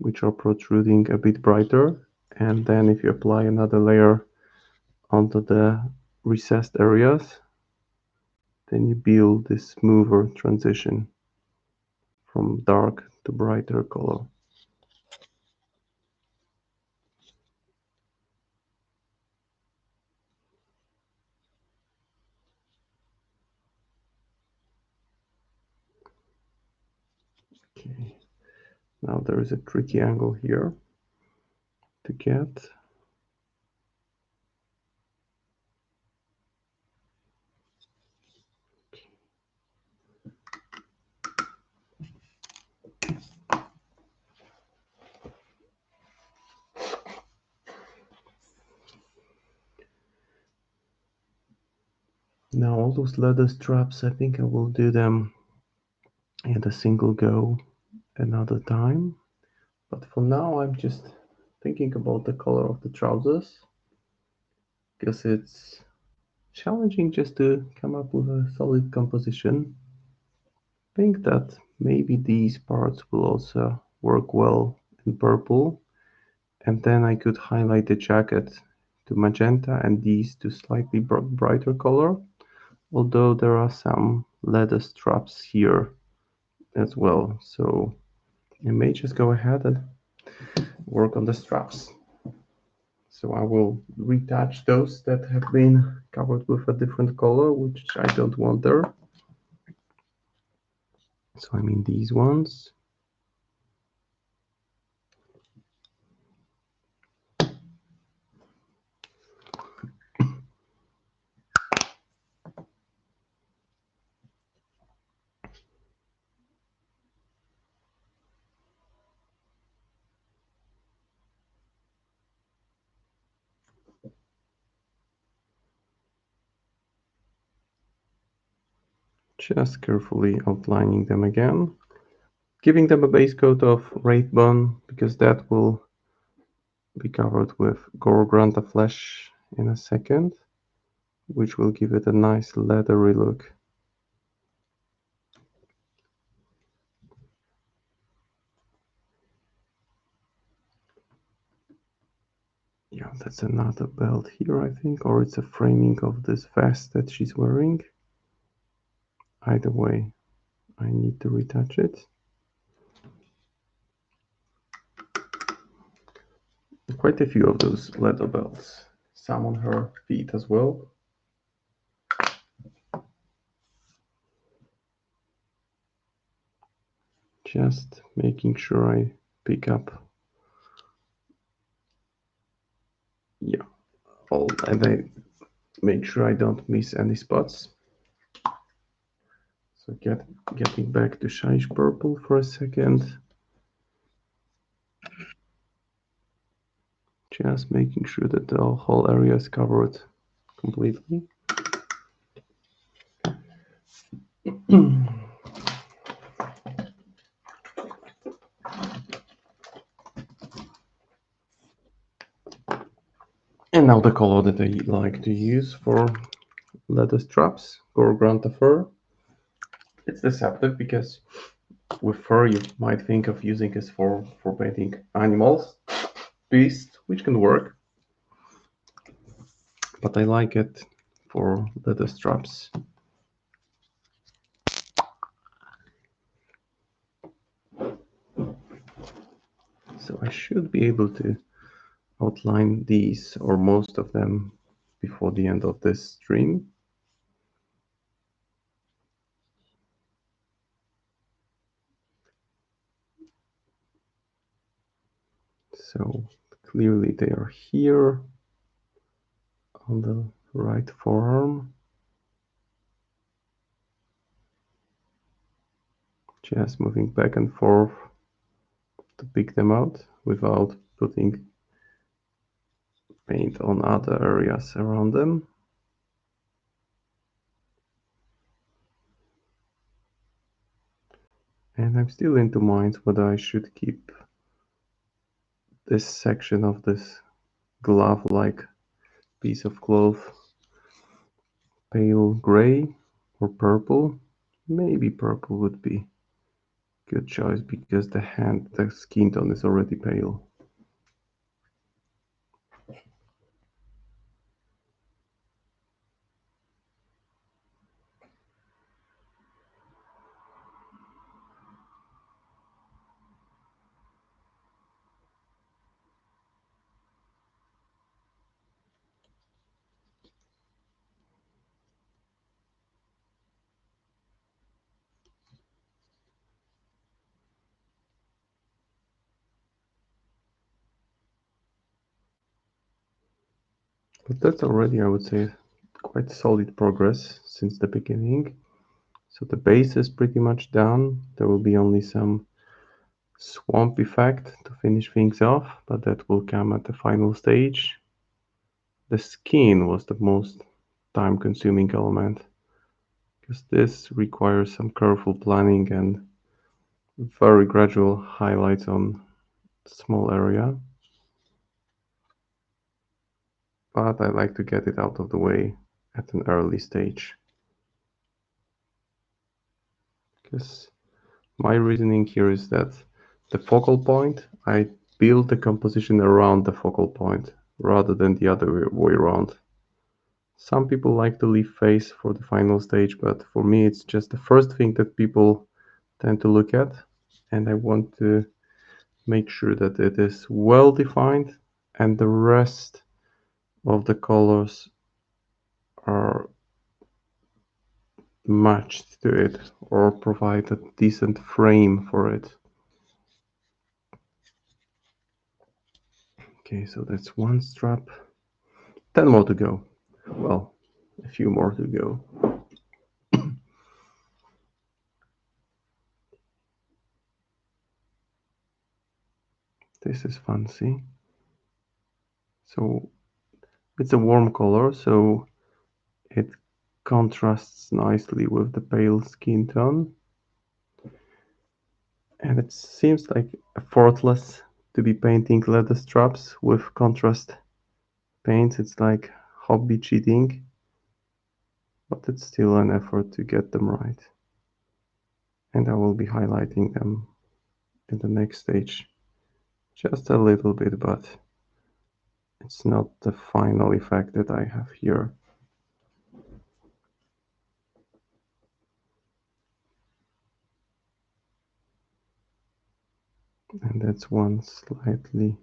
which are protruding a bit brighter, and then if you apply another layer onto the recessed areas, then you build this smoother transition from dark to brighter color. Okay, now there is a tricky angle here to get. Now all those leather straps, I think I will do them in a single go another time. But for now, I'm just thinking about the color of the trousers, because it's challenging just to come up with a solid composition. I think that maybe these parts will also work well in purple, and then I could highlight the jacket to magenta and these to slightly brighter color, although there are some leather straps here as well, so I may just go ahead and work on the straps. So I will retouch those that have been covered with a different color, which I don't want there. So I mean these ones. Just carefully outlining them again. Giving them a base coat of Wraithbone, because that will be covered with Gorgranta Flesh in a second, which will give it a nice leathery look. Yeah, that's another belt here, I think, or it's a framing of this vest that she's wearing. Either way, I need to retouch it. Quite a few of those leather belts. Some on her feet as well. Just making sure I pick up. Yeah, all, and I make sure I don't miss any spots. So getting back to Magus Purple for a second. Just making sure that the whole area is covered completely. And now the color that I like to use for leather straps or Grand Fur. It's deceptive because with fur you might think of using it for painting animals, beasts, which can work. But I like it for leather straps. So I should be able to outline these or most of them before the end of this stream. So clearly they are here on the right forearm. Just moving back and forth to pick them out without putting paint on other areas around them. And I'm still in two minds whether I should keep this section of this glove-like piece of cloth pale gray or purple. Maybe purple would be a good choice because the skin tone is already pale. But that's already, I would say, quite solid progress since the beginning. So the base is pretty much done. There will be only some swamp effect to finish things off, but that will come at the final stage. The skin was the most time-consuming element because this requires some careful planning and very gradual highlights on small area. But I like to get it out of the way at an early stage. Because my reasoning here is that the focal point, I build the composition around the focal point rather than the other way around. Some people like to leave face for the final stage, but for me it's just the first thing that people tend to look at, and I want to make sure that it is well defined and the rest of the colors are matched to it or provide a decent frame for it. Okay, so that's one strap. 10 more to go. Well, a few more to go. This is fancy. So it's a warm color, so it contrasts nicely with the pale skin tone. And it seems like effortless to be painting leather straps with contrast paints. It's like hobby cheating, but it's still an effort to get them right. And I will be highlighting them in the next stage. Just a little bit, but It's not the final effect that I have here. And that's one slightly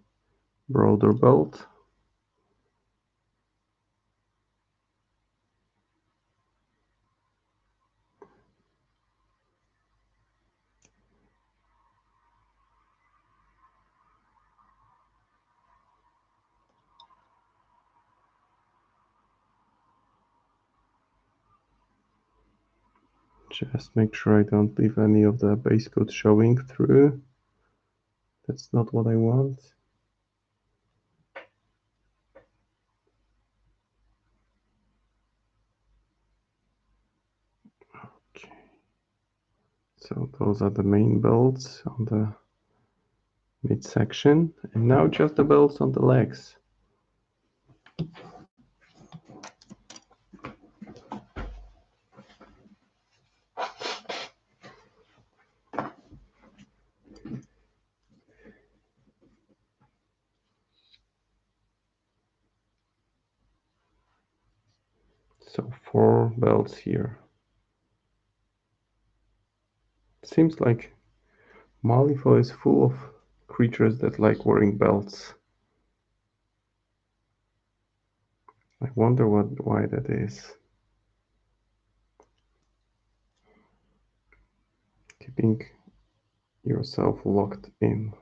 broader belt. Just make sure I don't leave any of the base coat showing through. That's not what I want. Okay. So those are the main belts on the midsection, and now just the belts on the legs. So 4 belts here. Seems like Malifaux is full of creatures that like wearing belts. I wonder why that is. Keeping yourself locked in.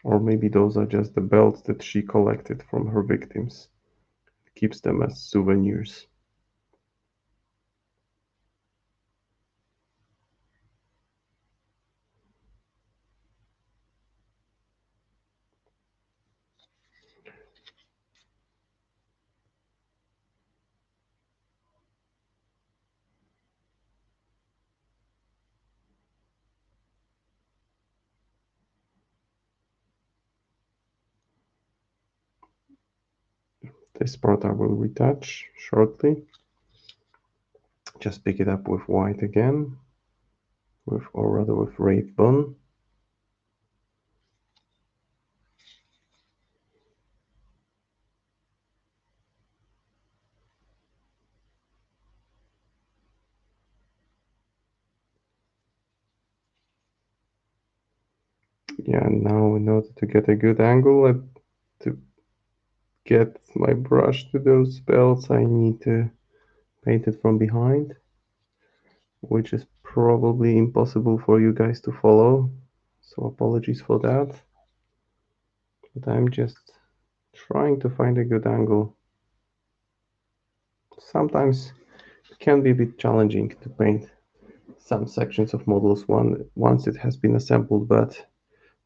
Or maybe those are just the belts that she collected from her victims. Keeps them as souvenirs. This part I will retouch shortly. Just pick it up with white again, or rather with Wraithbone. Yeah, now in order to get a good angle to get my brush to those belts, I need to paint it from behind, which is probably impossible for you guys to follow. So apologies for that. But I'm just trying to find a good angle. Sometimes it can be a bit challenging to paint some sections of models once it has been assembled, but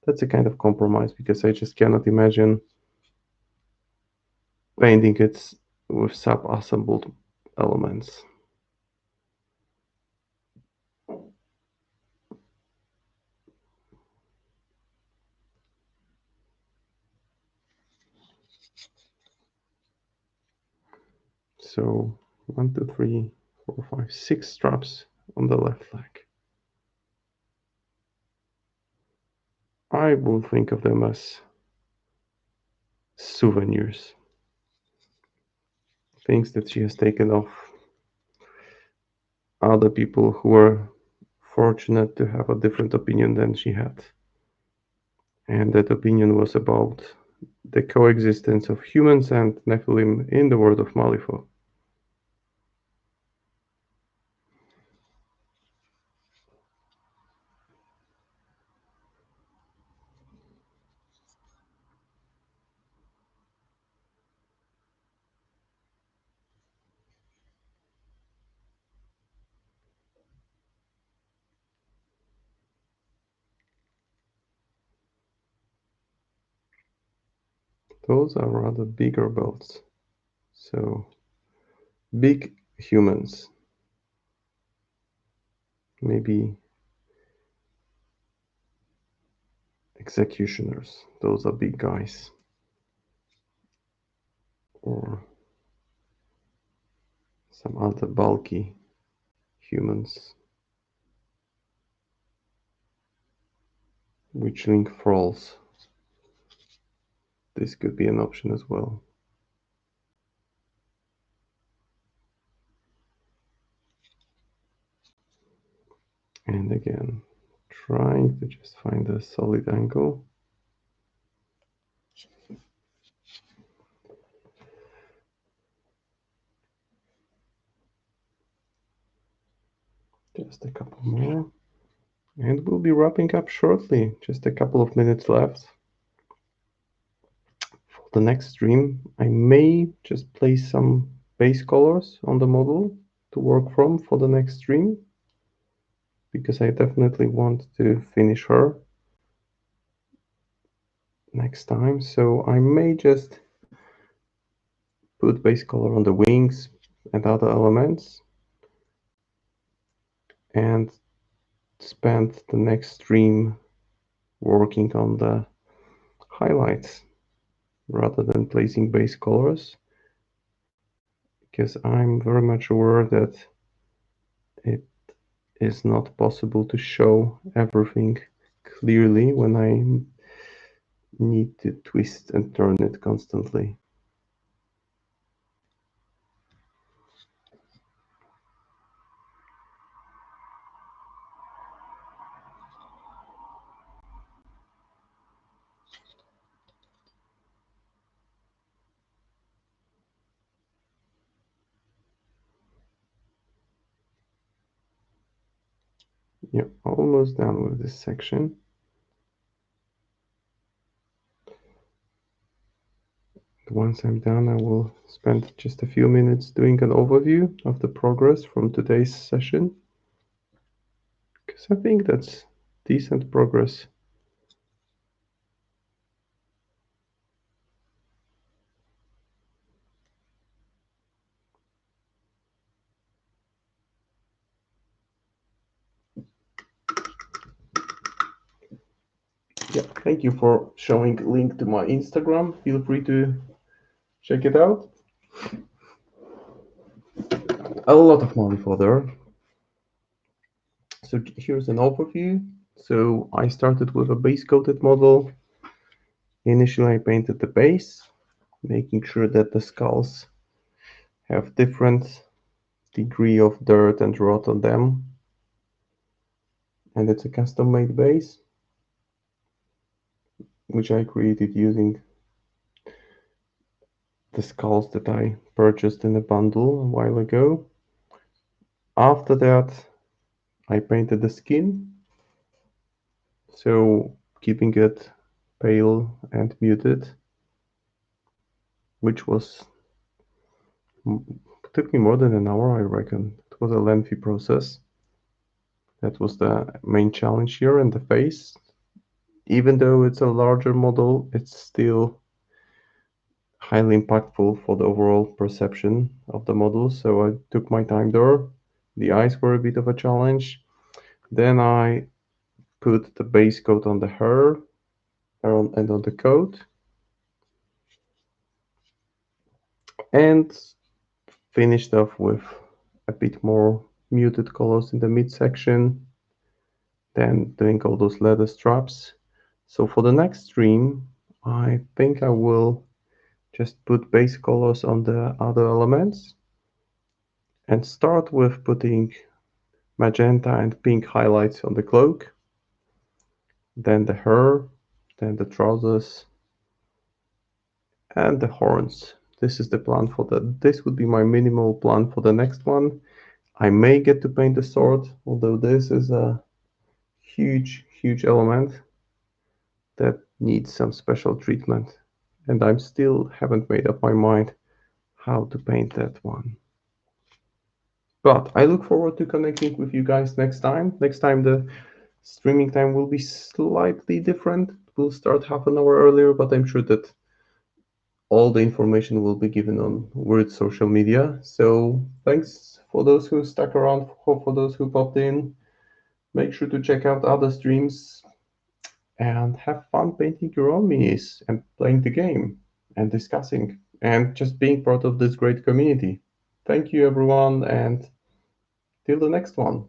that's a kind of compromise because I just cannot imagine painting it with sub-assembled elements. So 1, 2, 3, 4, 5, 6 straps on the left leg. I will think of them as souvenirs. Things that she has taken off other people who were fortunate to have a different opinion than she had. And that opinion was about the coexistence of humans and Nephilim in the world of Malifaux. Those are rather bigger belts. So, big humans. Maybe executioners. Those are big guys. Or some other bulky humans. Witchling thralls. this could be an option as well. And again, trying to just find a solid angle. Just a couple more. And we'll be wrapping up shortly. Just a couple of minutes left. For the next stream, I may just place some base colors on the model to work from for the next stream, because I definitely want to finish her next time. So I may just put base color on the wings and other elements and spend the next stream working on the highlights rather than placing base colors, because I'm very much aware that it is not possible to show everything clearly when I need to twist and turn it constantly. Yeah, almost done with this section. Once I'm done, I will spend just a few minutes doing an overview of the progress from today's session, because I think that's decent progress. Yeah, thank you for showing a link to my Instagram. Feel free to check it out. A lot of money for there. So here's an overview. So I started with a base coated model. Initially, I painted the base, making sure that the skulls have different degree of dirt and rot on them. And it's a custom-made base, which I created using the skulls that I purchased in a bundle a while ago. After that, I painted the skin, so keeping it pale and muted, which took me more than an hour, I reckon. It was a lengthy process. That was the main challenge here in the face. Even though it's a larger model, it's still highly impactful for the overall perception of the model. So I took my time there. The eyes were a bit of a challenge. Then I put the base coat on the hair and on the coat, and finished off with a bit more muted colors in the midsection, then doing all those leather straps. So for the next stream, I think I will just put base colors on the other elements and start with putting magenta and pink highlights on the cloak, then the hair, then the trousers, and the horns. This is the plan for this would be my minimal plan for the next one. I may get to paint the sword, although this is a huge element that needs some special treatment, and I still haven't made up my mind how to paint that one. But I look forward to connecting with you guys next time. Next time the streaming time will be slightly different. We'll start half an hour earlier, but I'm sure that all the information will be given on Word social media. So thanks for those who stuck around, for those who popped in. Make sure to check out other streams and have fun painting your own minis and playing the game and discussing and just being part of this great community. Thank you, everyone, and till the next one.